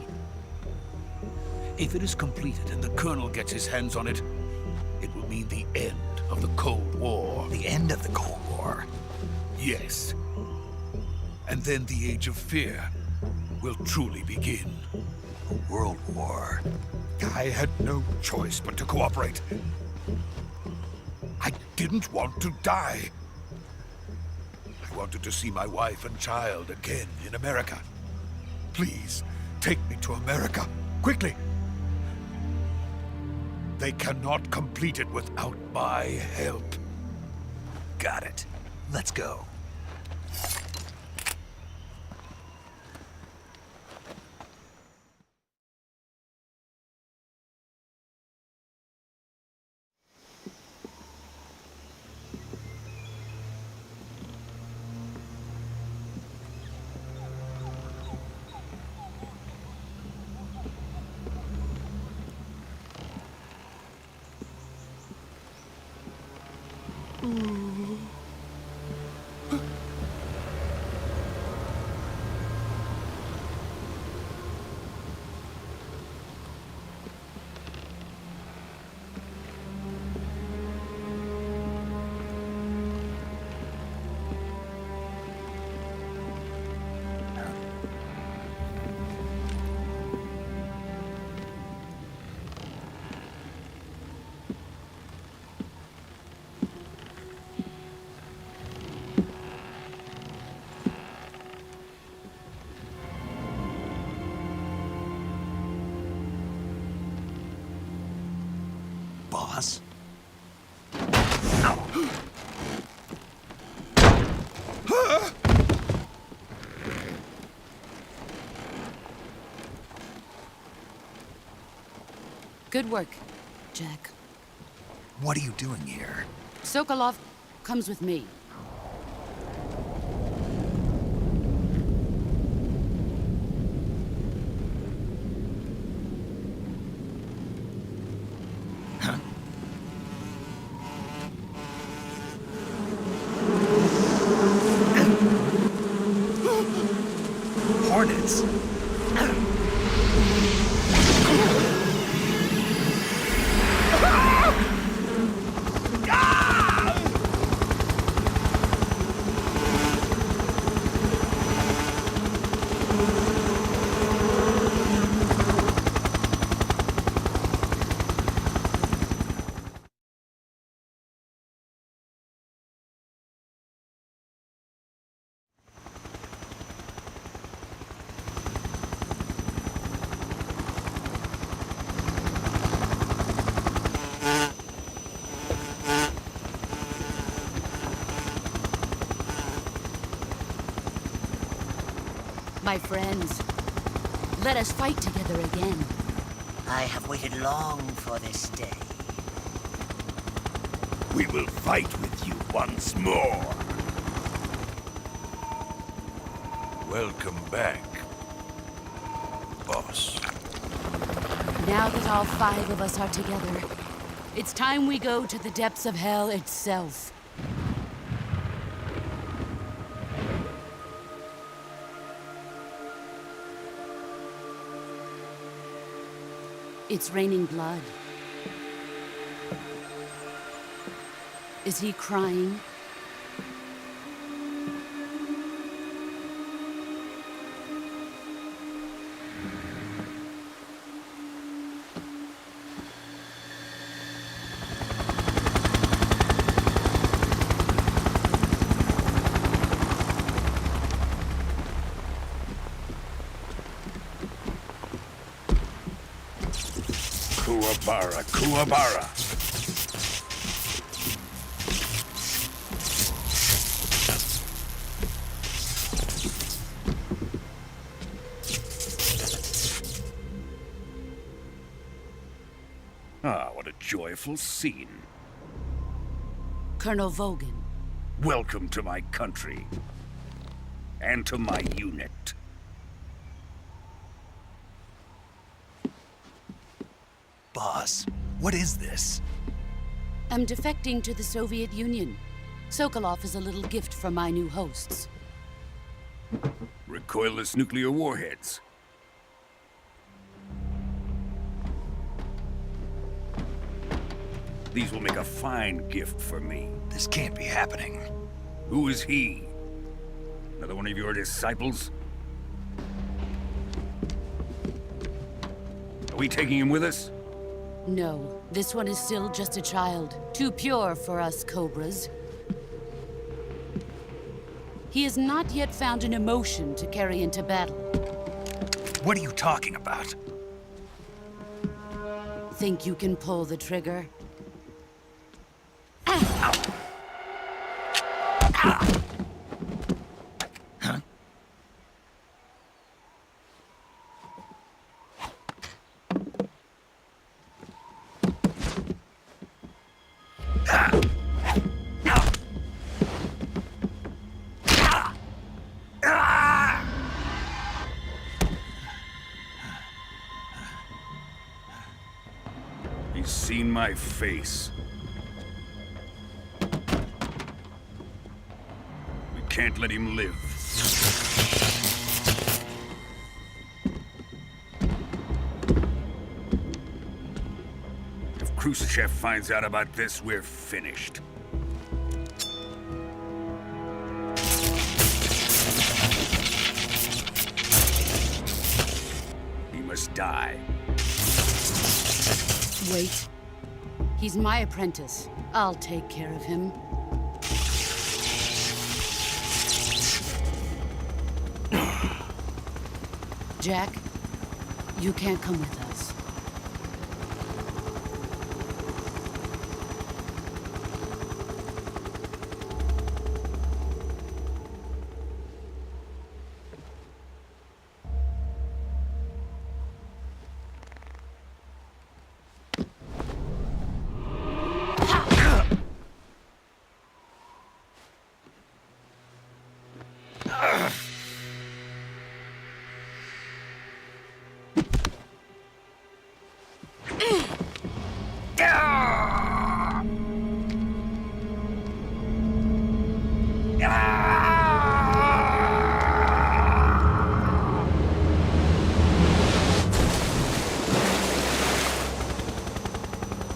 If it is completed and the Colonel gets his hands on it, it will mean the end of the Cold War. The end of the Cold War? Yes. And then the Age of Fear will truly begin. A world war. I had no choice but to cooperate. I didn't want to die. I wanted to see my wife and child again in America. Please, take me to America, quickly. They cannot complete it without my help. Got it. Let's go. Boss? Good work, Jack. What are you doing here? Sokolov comes with me. Hornets? My friends, let us fight together again. I have waited long for this day. We will fight with you once more. Welcome back, boss. Now that all 5 of us are together, it's time we go to the depths of hell itself. It's raining blood. Is he crying? Kuwabara, Kuwabara. joyful scene. Colonel Vogan. Welcome to my country. And to my unit. Boss, what is this? I'm defecting to the Soviet Union. Sokolov is a little gift from my new hosts. Recoilless nuclear warheads. These will make a fine gift for me. This can't be happening. Who is he? Another one of your disciples? Are we taking him with us? No, this one is still just a child. Too pure for us Cobras. He has not yet found an emotion to carry into battle. What are you talking about? Think you can pull the trigger? He's seen my face. We can't let him live. If Khrushchev finds out about this, we're finished. He must die. Wait. He's my apprentice. I'll take care of him. Jack, you can't come with us.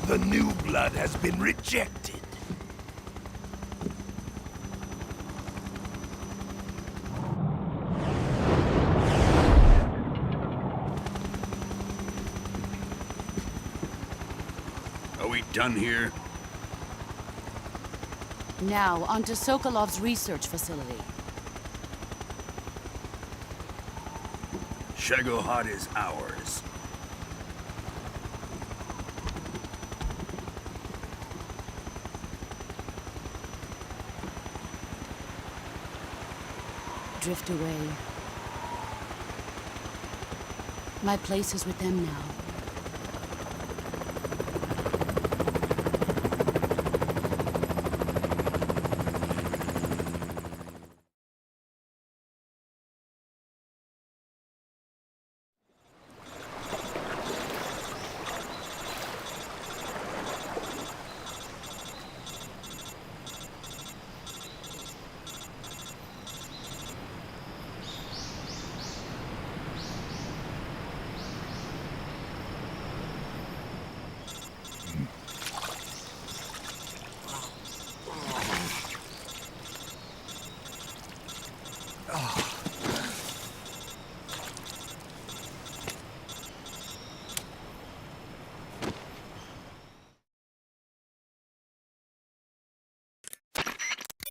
The new blood has been rejected. Are we done here? Now, onto Sokolov's research facility. Shagohod is ours. Drift away. My place is with them now.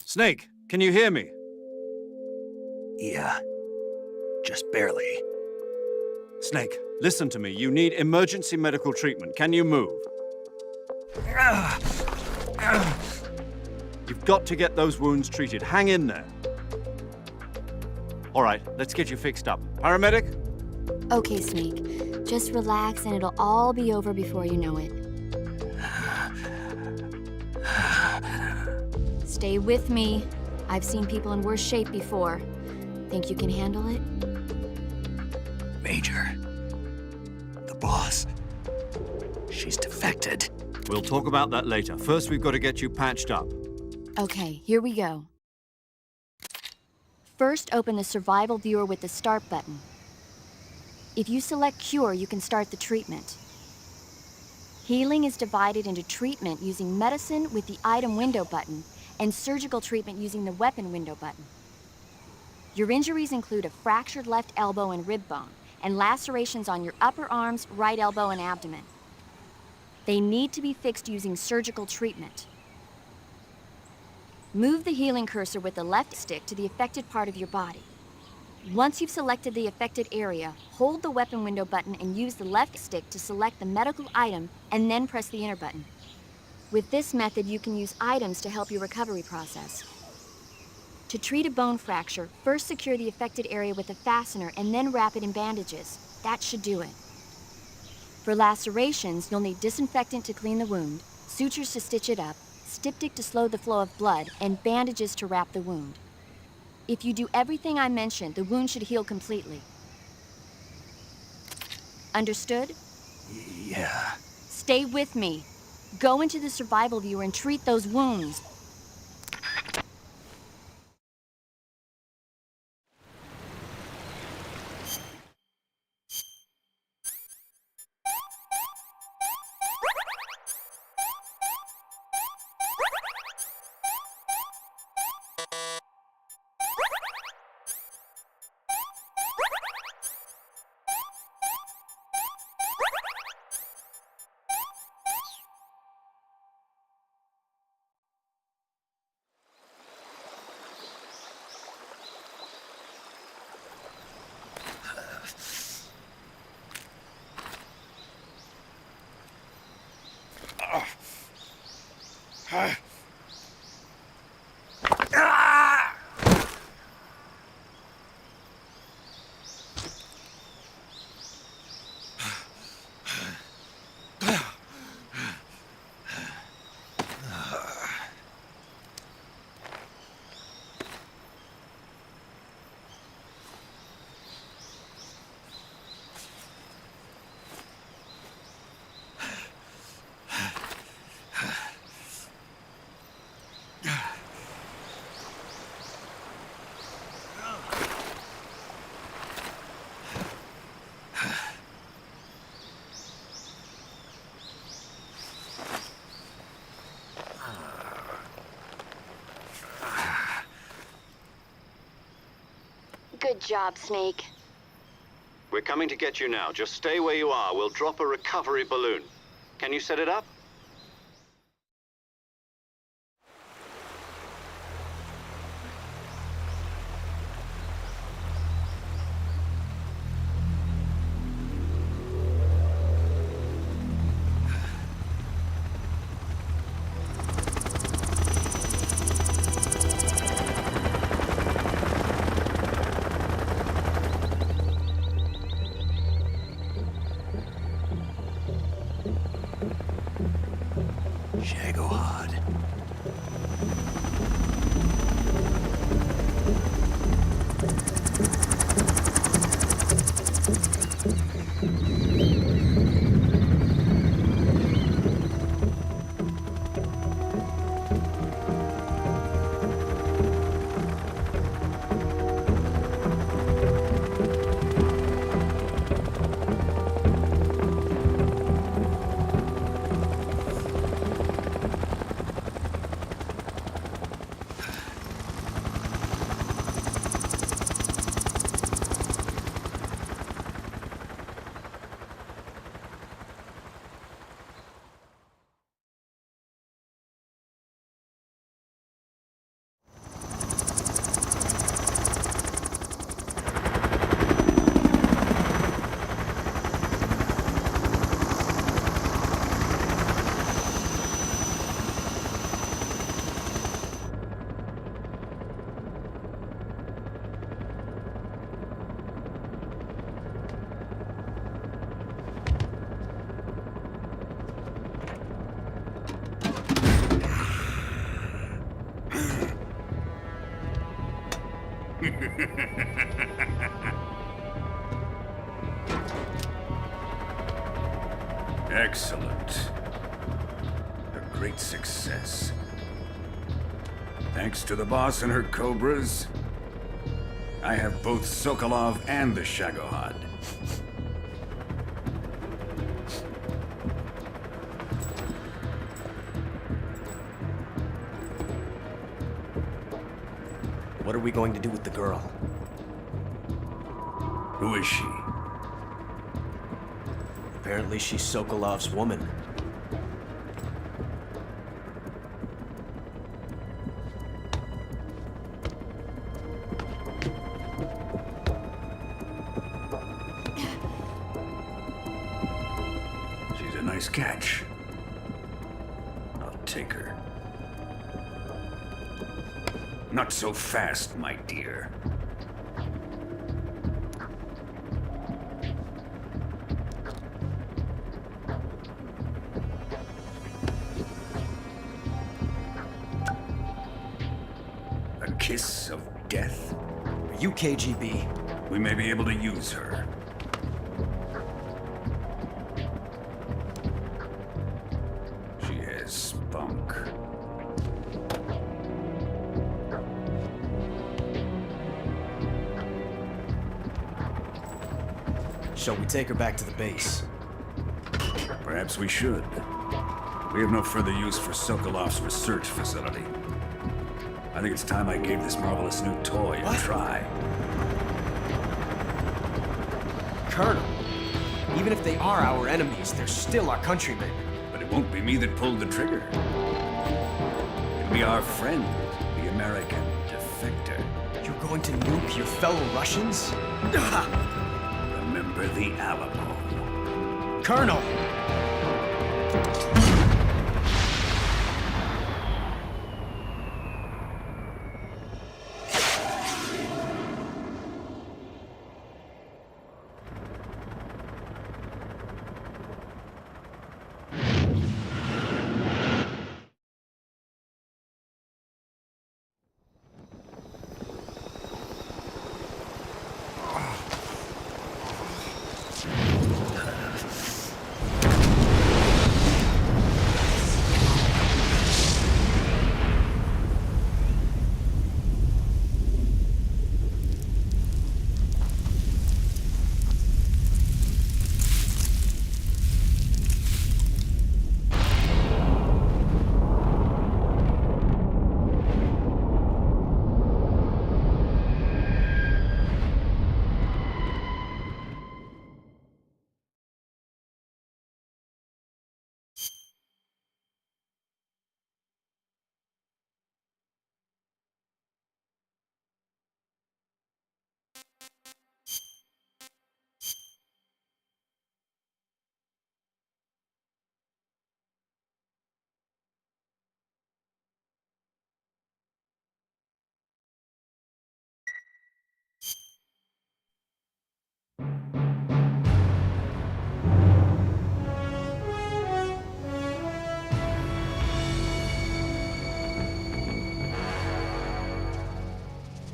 Snake, can you hear me? Yeah. Just barely. Snake, listen to me. You need emergency medical treatment. Can you move? You've got to get those wounds treated. Hang in there. All right, let's get you fixed up. Paramedic? Okay, Snake. Just relax and it'll all be over before you know it. Stay with me. I've seen people in worse shape before. Think you can handle it? Major. The boss. She's defected. We'll talk about that later. First, we've got to get you patched up. Okay, here we go. First, open the survival viewer with the start button. If you select cure, you can start the treatment. Healing is divided into treatment using medicine with the item window button and surgical treatment using the weapon window button. Your injuries include a fractured left elbow and rib bone and lacerations on your upper arms, right elbow, and abdomen. They need to be fixed using surgical treatment. Move the healing cursor with the left stick to the affected part of your body. Once you've selected the affected area, hold the weapon window button and use the left stick to select the medical item and then press the enter button. With this method, you can use items to help your recovery process. To treat a bone fracture, first secure the affected area with a fastener and then wrap it in bandages. That should do it. For lacerations, you'll need disinfectant to clean the wound, sutures to stitch it up, styptic to slow the flow of blood, and bandages to wrap the wound. If you do everything I mentioned, the wound should heal completely. Understood? Yeah. Stay with me. Go into the survival viewer and treat those wounds. Good job, Snake. We're coming to get you now. Just stay where you are. We'll drop a recovery balloon. Can you set it up? Shagohod. Excellent. A great success. Thanks to the boss and her cobras, I have both Sokolov and the Shagohod. What are we going to do with the girl? Who is she? Apparently she's Sokolov's woman. She's a nice catch. I'll take her. Not so fast, my dear. A kiss of death? Are you KGB? We may be able to use her. She has spunk. Shall we take her back to the base? Perhaps we should. We have no further use for Sokolov's research facility. I think it's time I gave this marvelous new toy a try. Colonel, even if they are our enemies, they're still our countrymen. But it won't be me that pulled the trigger. It'll be our friend, the American defector. You're going to nuke your fellow Russians? Remember the Alamo. Colonel!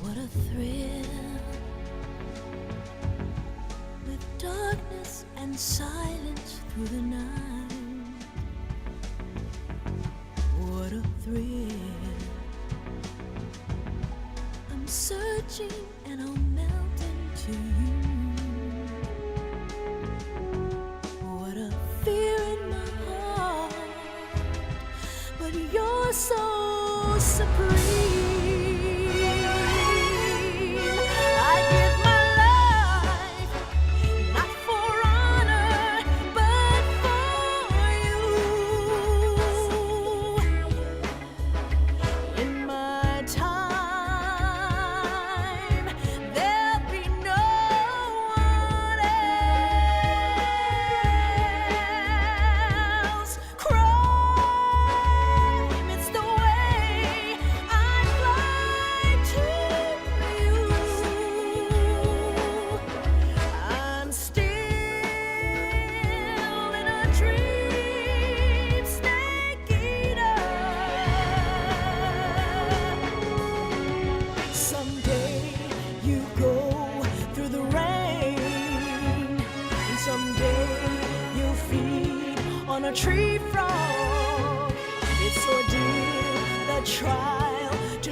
What a thrill, with darkness and silence through the night. What a thrill, I'm searching and I'll melt into you. What a fear in my heart, but you're so supreme. It's the way I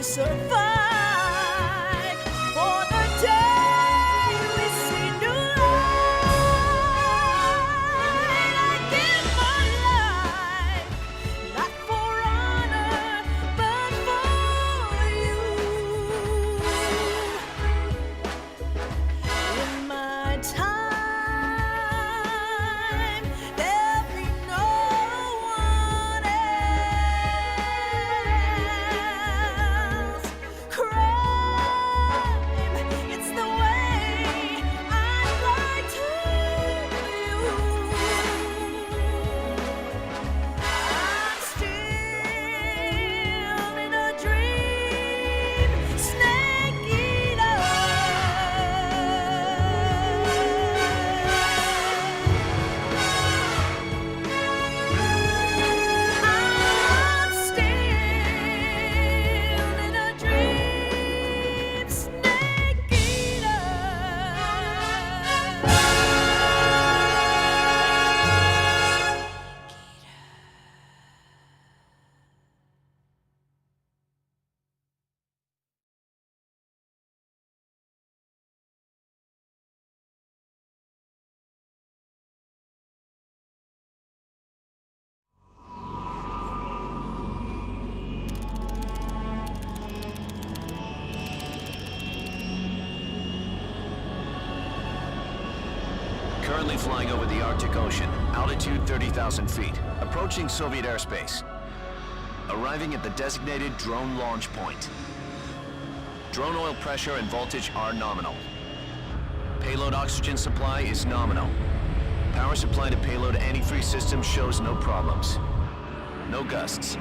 survive for the day we see new light. I give my life, not for honor, but for you. In my time, there'll be no one else. Crime, it's the way I'd like to view. I'm still in a dream, snake eater. I'm still in a dream, snake eater. Currently flying over the Arctic Ocean, altitude 30,000 feet, approaching Soviet airspace. Arriving at the designated drone launch point. Drone oil pressure and voltage are nominal. Payload oxygen supply is nominal. Power supply to payload antifreeze system shows no problems. No gusts.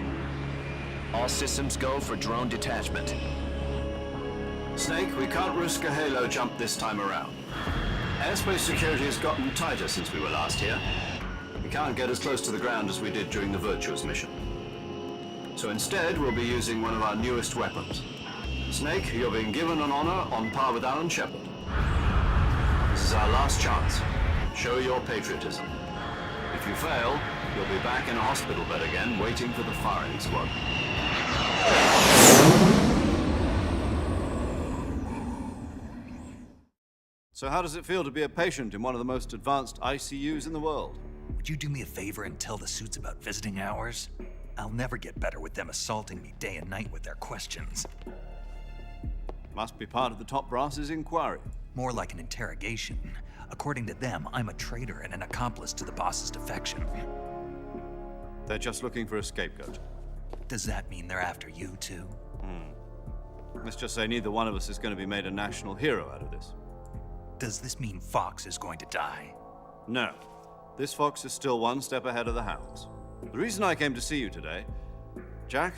All systems go for drone detachment. Snake, we can't risk a halo jump this time around. Airspace security has gotten tighter since we were last here. We can't get as close to the ground as we did during the Virtuous mission. So instead, we'll be using one of our newest weapons. Snake, you're being given an honor on par with Alan Shepard. This is our last chance. Show your patriotism. If you fail, you'll be back in a hospital bed again, waiting for the firing squad. So how does it feel to be a patient in one of the most advanced ICUs in the world? Would you do me a favor and tell the suits about visiting hours? I'll never get better with them assaulting me day and night with their questions. Must be part of the top brass's inquiry. More like an interrogation. According to them, I'm a traitor and an accomplice to the boss's defection. They're just looking for a scapegoat. Does that mean they're after you, too? Let's just say neither one of us is going to be made a national hero out of this. Does this mean Fox is going to die? No. This fox is still one step ahead of the hounds. The reason I came to see you today, Jack,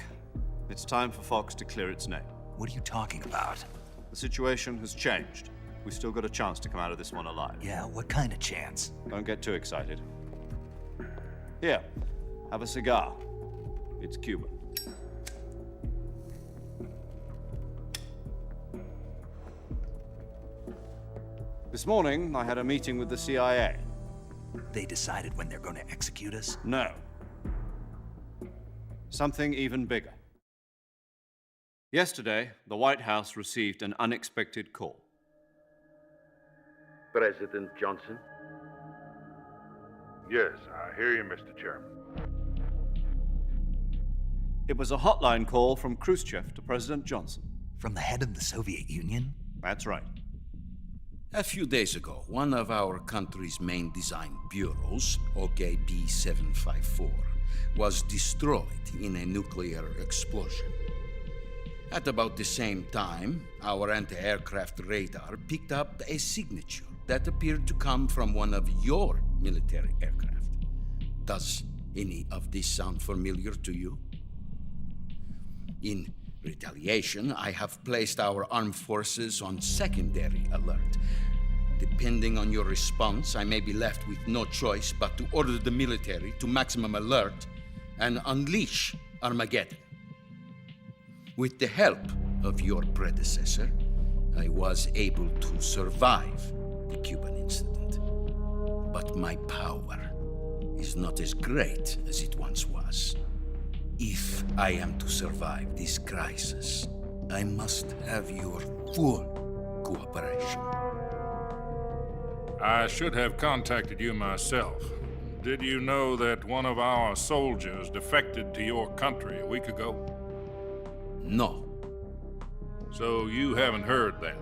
it's time for Fox to clear its name. What are you talking about? The situation has changed. We've still got a chance to come out of this one alive. Yeah, what kind of chance? Don't get too excited. Here, have a cigar. It's Cuban. This morning, I had a meeting with the CIA. They decided when they're going to execute us? No. Something even bigger. Yesterday, the White House received an unexpected call. President Johnson? Yes, I hear you, Mr. Chairman. It was a hotline call from Khrushchev to President Johnson. From the head of the Soviet Union? That's right. A few days ago, one of our country's main design bureaus, OKB 754, was destroyed in a nuclear explosion. At about the same time, our anti-aircraft radar picked up a signature that appeared to come from one of your military aircraft. Does any of this sound familiar to you? In retaliation, I have placed our armed forces on secondary alert. Depending on your response, I may be left with no choice but to order the military to maximum alert and unleash Armageddon. With the help of your predecessor, I was able to survive the Cuban incident. But my power is not as great as it once was. If I am to survive this crisis, I must have your full cooperation. I should have contacted you myself. Did you know that one of our soldiers defected to your country a week ago? No. So you haven't heard then.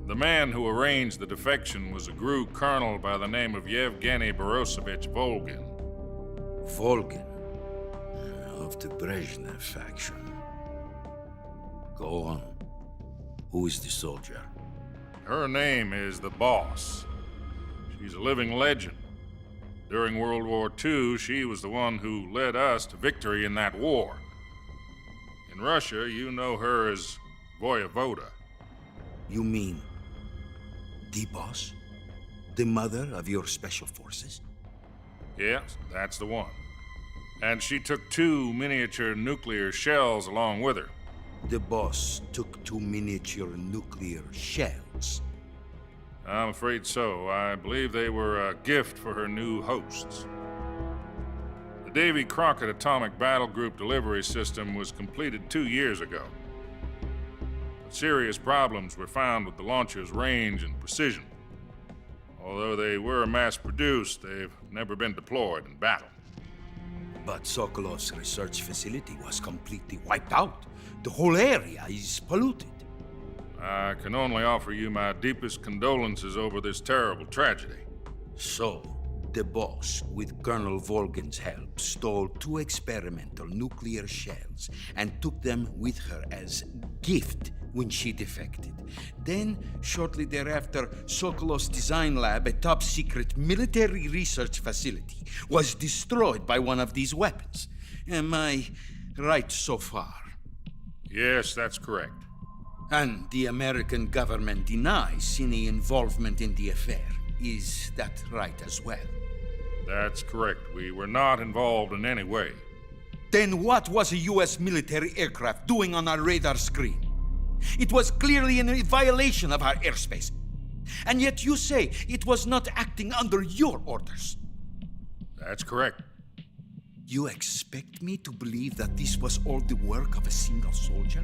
The man who arranged the defection was a GRU colonel by the name of Yevgeny Borosovich Volgin. Volgin? Of the Brezhnev faction. Go on. Who is the soldier? Her name is the Boss. She's a living legend. During World War II, she was the one who led us to victory in that war. In Russia, you know her as Voyevoda. You mean the Boss? The mother of your special forces? Yes, that's the one. And she took 2 miniature nuclear shells along with her. The Boss took 2 miniature nuclear shells? I'm afraid so. I believe they were a gift for her new hosts. The Davy Crockett Atomic Battle Group delivery system was completed 2 years ago. But serious problems were found with the launcher's range and precision. Although they were mass-produced, they've never been deployed in battle. But Sokolov's research facility was completely wiped out. The whole area is polluted. I can only offer you my deepest condolences over this terrible tragedy. So, the Boss, with Colonel Volgin's help, stole 2 experimental nuclear shells and took them with her as gift when she defected. Then, shortly thereafter, Sokolov's design lab, a top-secret military research facility, was destroyed by one of these weapons. Am I right so far? Yes, that's correct. And the American government denies any involvement in the affair. Is that right as well? That's correct. We were not involved in any way. Then what was a U.S. military aircraft doing on our radar screen? It was clearly in violation of our airspace. And yet you say it was not acting under your orders. That's correct. You expect me to believe that this was all the work of a single soldier?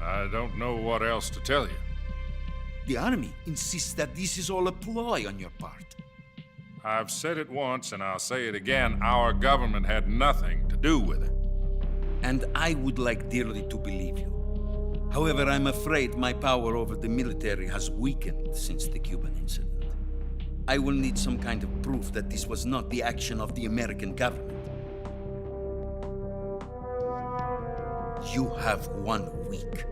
I don't know what else to tell you. The Army insists that this is all a ploy on your part. I've said it once and I'll say it again. Our government had nothing to do with it. And I would like dearly to believe you. However, I'm afraid my power over the military has weakened since the Cuban incident. I will need some kind of proof that this was not the action of the American government. You have 1 week.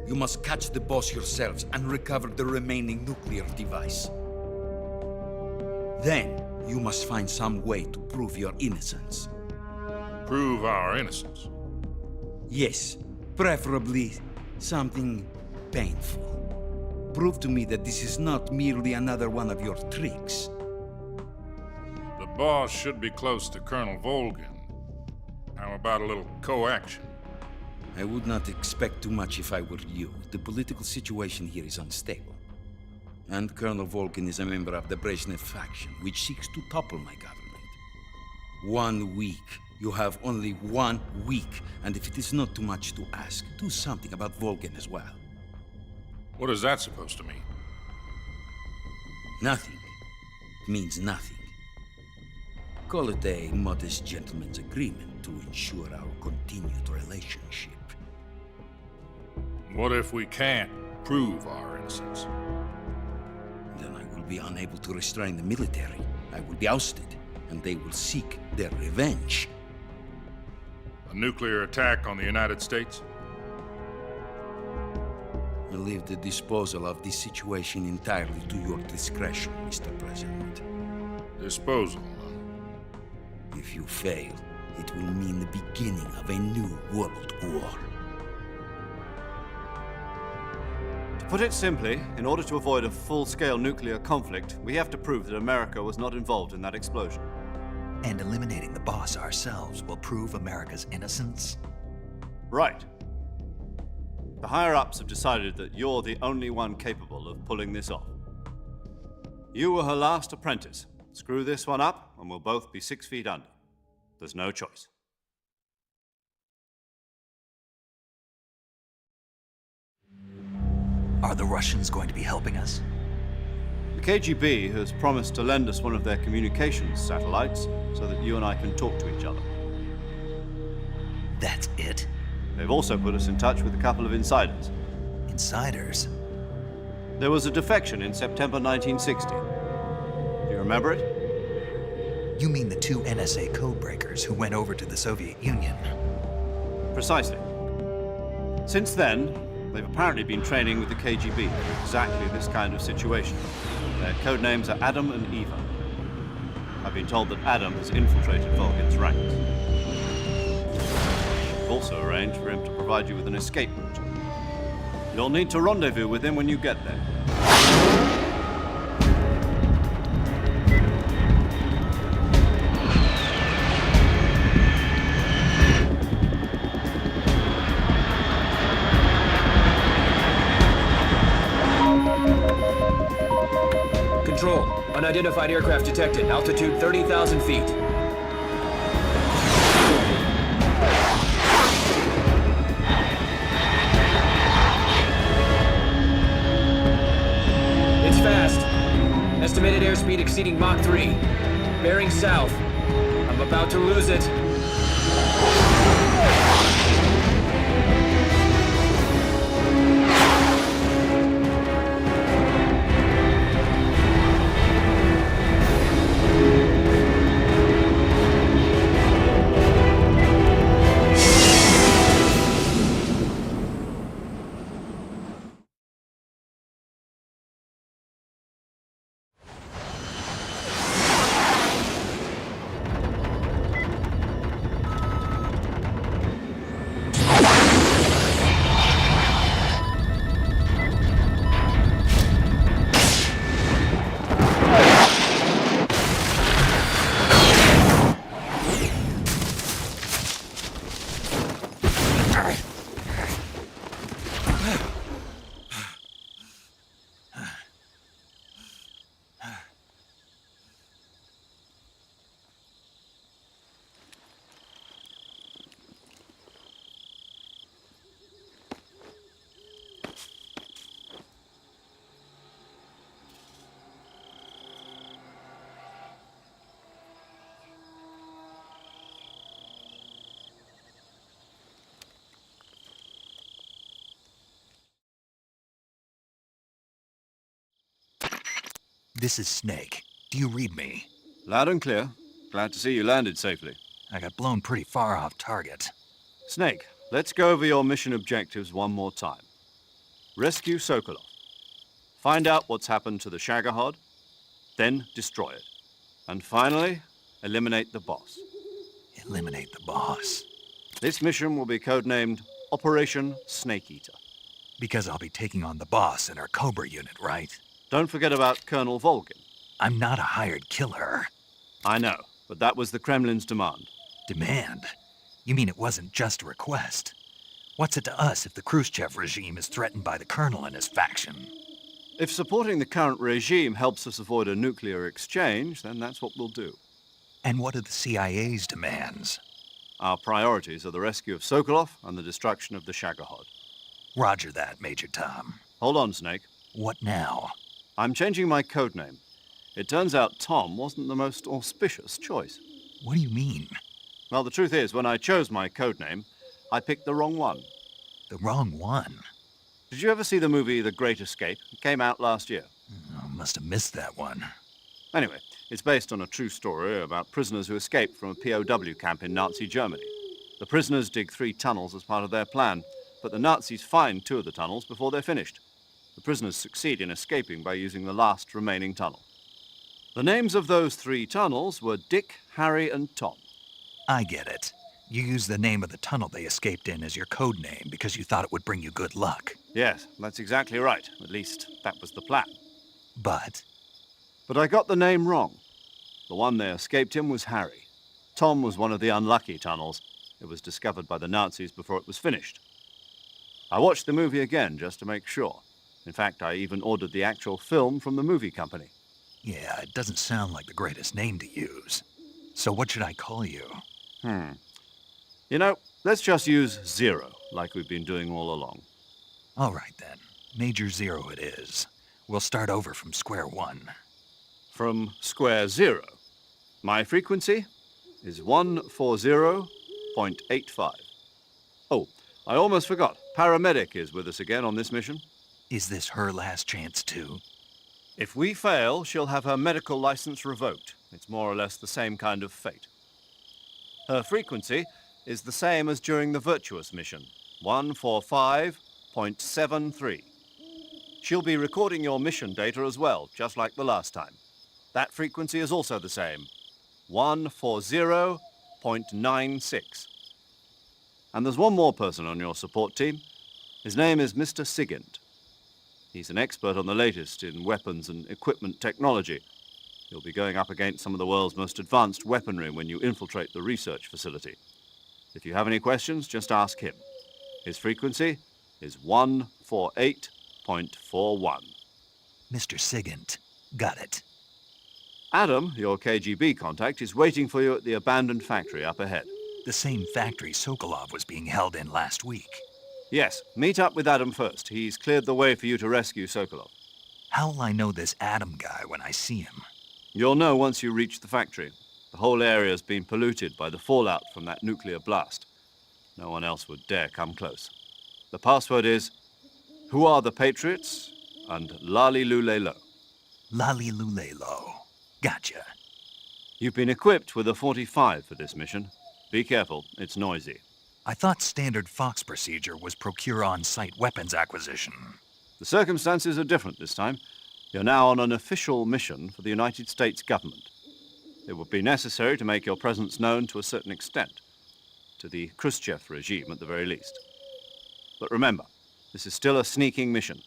You must catch the Boss yourselves and recover the remaining nuclear device. Then, you must find some way to prove your innocence. Prove our innocence? Yes, preferably something painful. Prove to me that this is not merely another one of your tricks. The Boss should be close to Colonel Volgin. How about a little co-action? I would not expect too much if I were you. The political situation here is unstable. And Colonel Volgin is a member of the Brezhnev faction, which seeks to topple my government. 1 week. You have only 1 week. And if it is not too much to ask, do something about Volgin as well. What is that supposed to mean? Nothing. It means nothing. Call it a modest gentleman's agreement to ensure our continued relationship. What if we can't prove our innocence? Then I will be unable to restrain the military. I will be ousted, and they will seek their revenge. A nuclear attack on the United States? I leave the disposal of this situation entirely to your discretion, Mr. President. Disposal? If you fail, it will mean the beginning of a new world war. To put it simply, in order to avoid a full-scale nuclear conflict, we have to prove that America was not involved in that explosion. And eliminating the Boss ourselves will prove America's innocence? Right. The higher-ups have decided that you're the only one capable of pulling this off. You were her last apprentice. Screw this one up, and we'll both be 6 feet under. There's no choice. Are the Russians going to be helping us? The KGB has promised to lend us one of their communications satellites so that you and I can talk to each other. That's it? They've also put us in touch with a couple of insiders. Insiders? There was a defection in September 1960. Do you remember it? You mean the two NSA codebreakers who went over to the Soviet Union? Precisely. Since then, they've apparently been training with the KGB for exactly this kind of situation. Their code names are Adam and Eva. I've been told that Adam has infiltrated Volgin's ranks. We've also arranged for him to provide you with an escape route. You'll need to rendezvous with him when you get there. Control, unidentified aircraft detected. Altitude 30,000 feet. It's fast. Estimated airspeed exceeding Mach 3. Bearing south. I'm about to lose it. This is Snake. Do you read me? Loud and clear. Glad to see you landed safely. I got blown pretty far off target. Snake, let's go over your mission objectives one more time. Rescue Sokolov. Find out what's happened to the Shagohod, then destroy it. And finally, eliminate the boss. Eliminate the boss? This mission will be codenamed Operation Snake Eater. Because I'll be taking on the boss in our Cobra unit, right? Don't forget about Colonel Volgin. I'm not a hired killer. I know, but that was the Kremlin's demand. Demand? You mean it wasn't just a request? What's it to us if the Khrushchev regime is threatened by the Colonel and his faction? If supporting the current regime helps us avoid a nuclear exchange, then that's what we'll do. And what are the CIA's demands? Our priorities are the rescue of Sokolov and the destruction of the Shagohod. Roger that, Major Tom. Hold on, Snake. What now? I'm changing my codename. It turns out Tom wasn't the most auspicious choice. What do you mean? Well, the truth is, when I chose my codename, I picked the wrong one. The wrong one? Did you ever see the movie The Great Escape? It came out last year. I must have missed that one. Anyway, it's based on a true story about prisoners who escaped from a POW camp in Nazi Germany. The prisoners dig 3 tunnels as part of their plan, but the Nazis find 2 of the tunnels before they're finished. The prisoners succeed in escaping by using the last remaining tunnel. The names of those 3 tunnels were Dick, Harry, and Tom. I get it. You used the name of the tunnel they escaped in as your code name because you thought it would bring you good luck. Yes, that's exactly right. At least, that was the plan. But I got the name wrong. The one they escaped in was Harry. Tom was one of the unlucky tunnels. It was discovered by the Nazis before it was finished. I watched the movie again just to make sure. In fact, I even ordered the actual film from the movie company. yeah, it doesn't sound like the greatest name to use. So what should I call you? You know, let's just use Zero, like we've been doing all along. All right, then. Major Zero it is. We'll start over from square one. From square zero. My frequency is 140.85. Oh, I almost forgot. Paramedic is with us again on this mission. Is this her last chance, too? If we fail, she'll have her medical license revoked. It's more or less the same kind of fate. Her frequency is the same as during the Virtuous mission, 145.73. She'll be recording your mission data as well, just like the last time. That frequency is also the same, 140.96. And there's one more person on your support team. His name is Mr. Sigint. He's an expert on the latest in weapons and equipment technology. You'll be going up against some of the world's most advanced weaponry when you infiltrate the research facility. If you have any questions, just ask him. His frequency is 148.41. Mr. Sigint. Got it. Adam, your KGB contact, is waiting for you at the abandoned factory up ahead. The same factory Sokolov was being held in last week. Yes, meet up with Adam first. He's cleared the way for you to rescue Sokolov. How'll I know this Adam guy when I see him? You'll know once you reach the factory. The whole area's been polluted by the fallout from that nuclear blast. No one else would dare come close. The password is, "Who are the Patriots?" and "Lali Lule Lo." Lali Lule Lo. Gotcha. You've been equipped with a 45 for this mission. Be careful, it's noisy. I thought standard Fox procedure was procure on-site weapons acquisition. The circumstances are different this time. You're now on an official mission for the United States government. It would be necessary to make your presence known to a certain extent, to the Khrushchev regime at the very least. But remember, this is still a sneaking mission.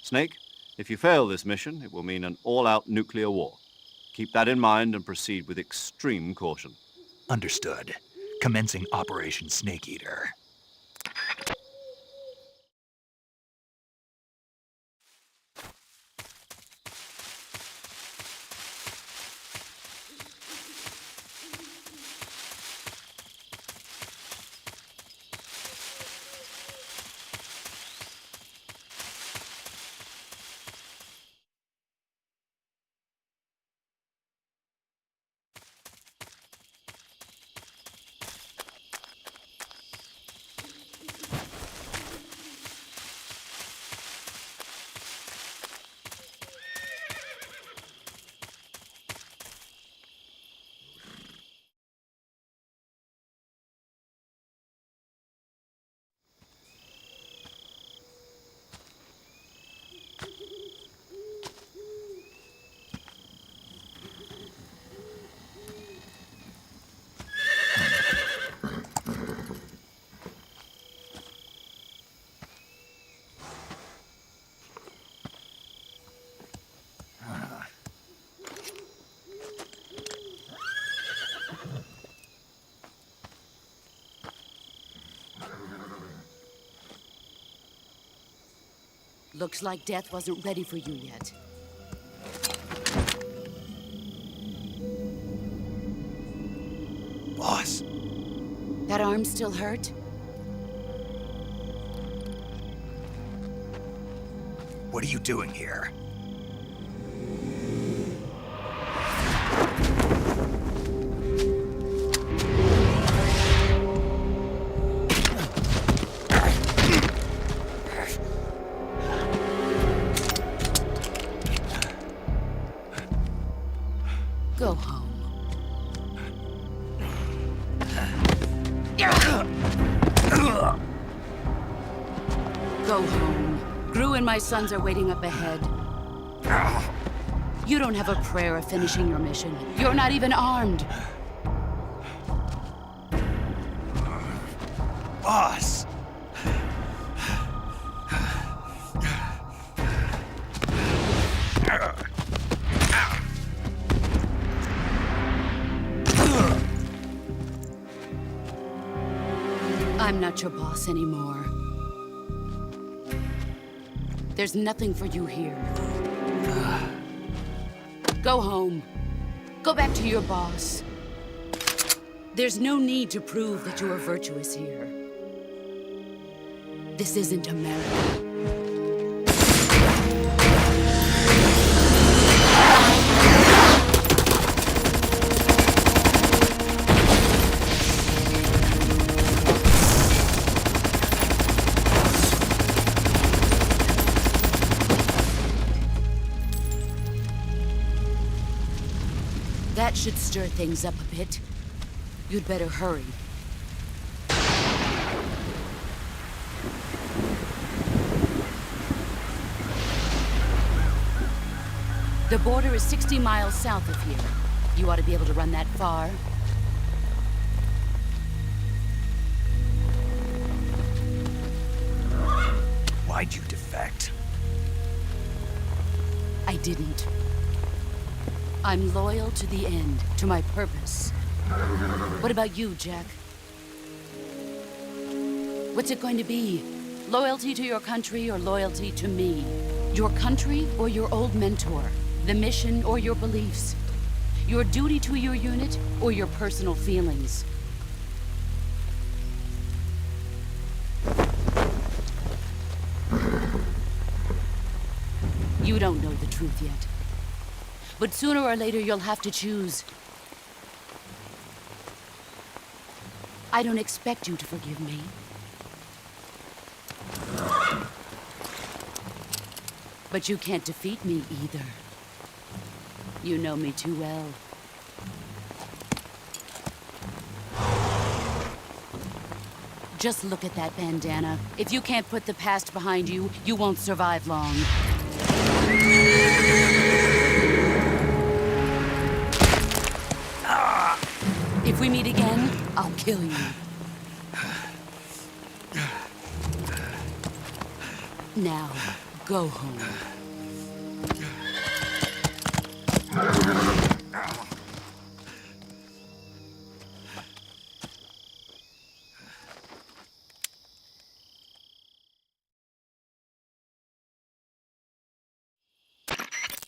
Snake, if you fail this mission, it will mean an all-out nuclear war. Keep that in mind and proceed with extreme caution. Understood. Commencing Operation Snake Eater. Looks like death wasn't ready for you yet. Boss. That arm still hurt? What are you doing here? Go home. Go home. Gru and my sons are waiting up ahead. You don't have a prayer of finishing your mission. You're not even armed. Boss! I'm not your boss anymore. There's nothing for you here. Go home. Go back to your boss. There's no need to prove that you are virtuous here. This isn't America. should stir things up a bit. You'd better hurry. The border is 60 miles south of here. You ought to be able to run that far. Why'd you defect? I didn't. I'm loyal to the end, to my purpose. What about you, Jack? What's it going to be? Loyalty to your country or loyalty to me? Your country or your old mentor? The mission or your beliefs? Your duty to your unit or your personal feelings? You don't know the truth yet. But sooner or later, you'll have to choose. I don't expect you to forgive me. But you can't defeat me either. You know me too well. Just look at that bandana. If you can't put the past behind you, you won't survive long. If we meet again, I'll kill you. Now, go home.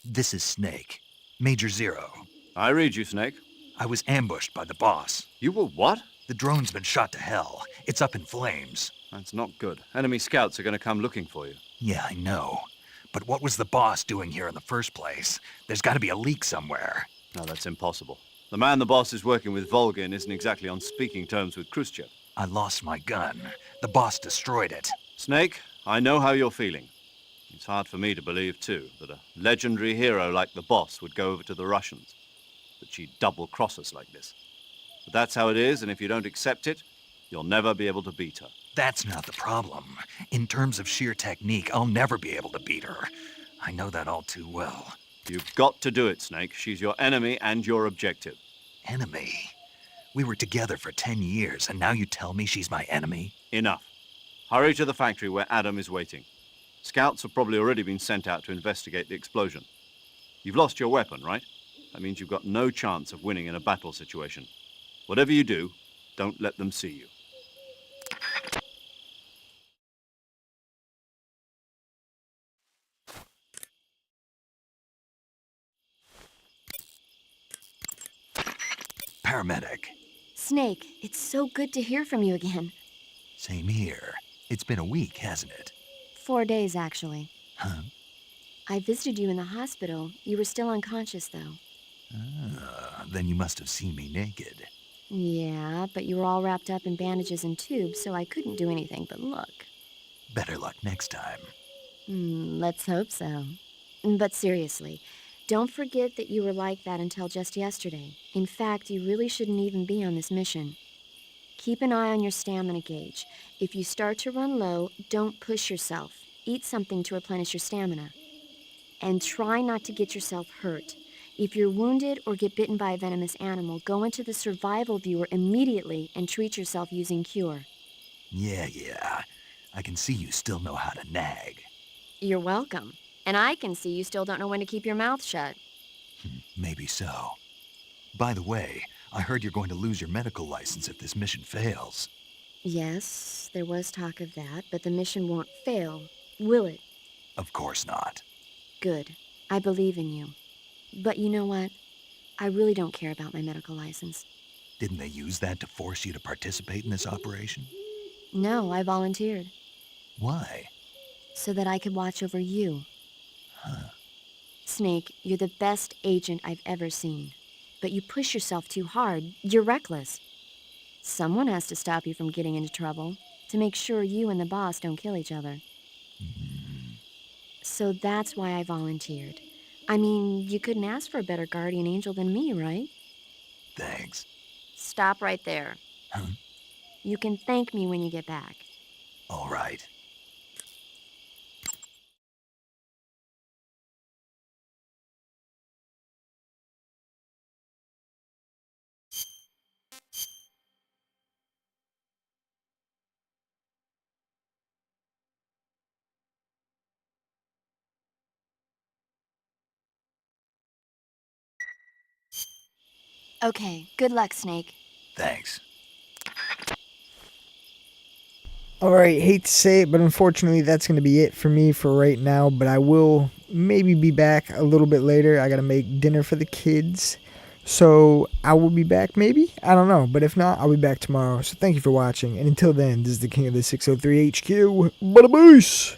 This is Snake. Major Zero. I read you, Snake. I was ambushed by the boss. You were what? The drone's been shot to hell. It's up in flames. That's not good. Enemy scouts are going to come looking for you. Yeah, I know. But what was the boss doing here in the first place? There's got to be a leak somewhere. No, that's impossible. The man the boss is working with, Volgin, isn't exactly on speaking terms with Khrushchev. I lost my gun. The boss destroyed it. Snake, I know how you're feeling. It's hard for me to believe, too, that a legendary hero like the boss would go over to the Russians. That she'd double-cross us like this. But that's how it is, and if you don't accept it, you'll never be able to beat her. That's not the problem. In terms of sheer technique, I'll never be able to beat her. I know that all too well. You've got to do it, Snake. She's your enemy and your objective. Enemy? We were together for 10 years, and now you tell me she's my enemy? Enough. Hurry to the factory where Adam is waiting. Scouts have probably already been sent out to investigate the explosion. You've lost your weapon, right? That means you've got no chance of winning in a battle situation. Whatever you do, don't let them see you. Paramedic. Snake, it's so good to hear from you again. Same here. It's been a week, hasn't it? 4 days, actually. Huh? I visited you in the hospital. You were still unconscious, though. Then you must have seen me naked. Yeah, but you were all wrapped up in bandages and tubes, so I couldn't do anything but look. Better luck next time. Let's hope so. But seriously, don't forget that you were like that until just yesterday. In fact, you really shouldn't even be on this mission. Keep an eye on your stamina gauge. If you start to run low, don't push yourself. Eat something to replenish your stamina. And try not to get yourself hurt. If you're wounded or get bitten by a venomous animal, go into the survival viewer immediately and treat yourself using Cure. Yeah. I can see you still know how to nag. You're welcome. And I can see you still don't know when to keep your mouth shut. Maybe so. By the way, I heard you're going to lose your medical license if this mission fails. Yes, there was talk of that, but the mission won't fail, will it? Of course not. Good. I believe in you. But you know what? I really don't care about my medical license. Didn't they use that to force you to participate in this operation? No, I volunteered. Why? So that I could watch over you. Huh. Snake, you're the best agent I've ever seen. But you push yourself too hard. You're reckless. Someone has to stop you from getting into trouble, to make sure you and the boss don't kill each other. So that's why I volunteered. I mean, you couldn't ask for a better guardian angel than me, right? Thanks. Stop right there. Huh? You can thank me when you get back. All right. Okay, good luck, Snake. Thanks. Alright, hate to say it, but unfortunately that's going to be it for me for right now. But I will maybe be back a little bit later. I got to make dinner for the kids. So I will be back maybe? I don't know. But if not, I'll be back tomorrow. So thank you for watching. And until then, this is the King of the 603 HQ. Bada-boos!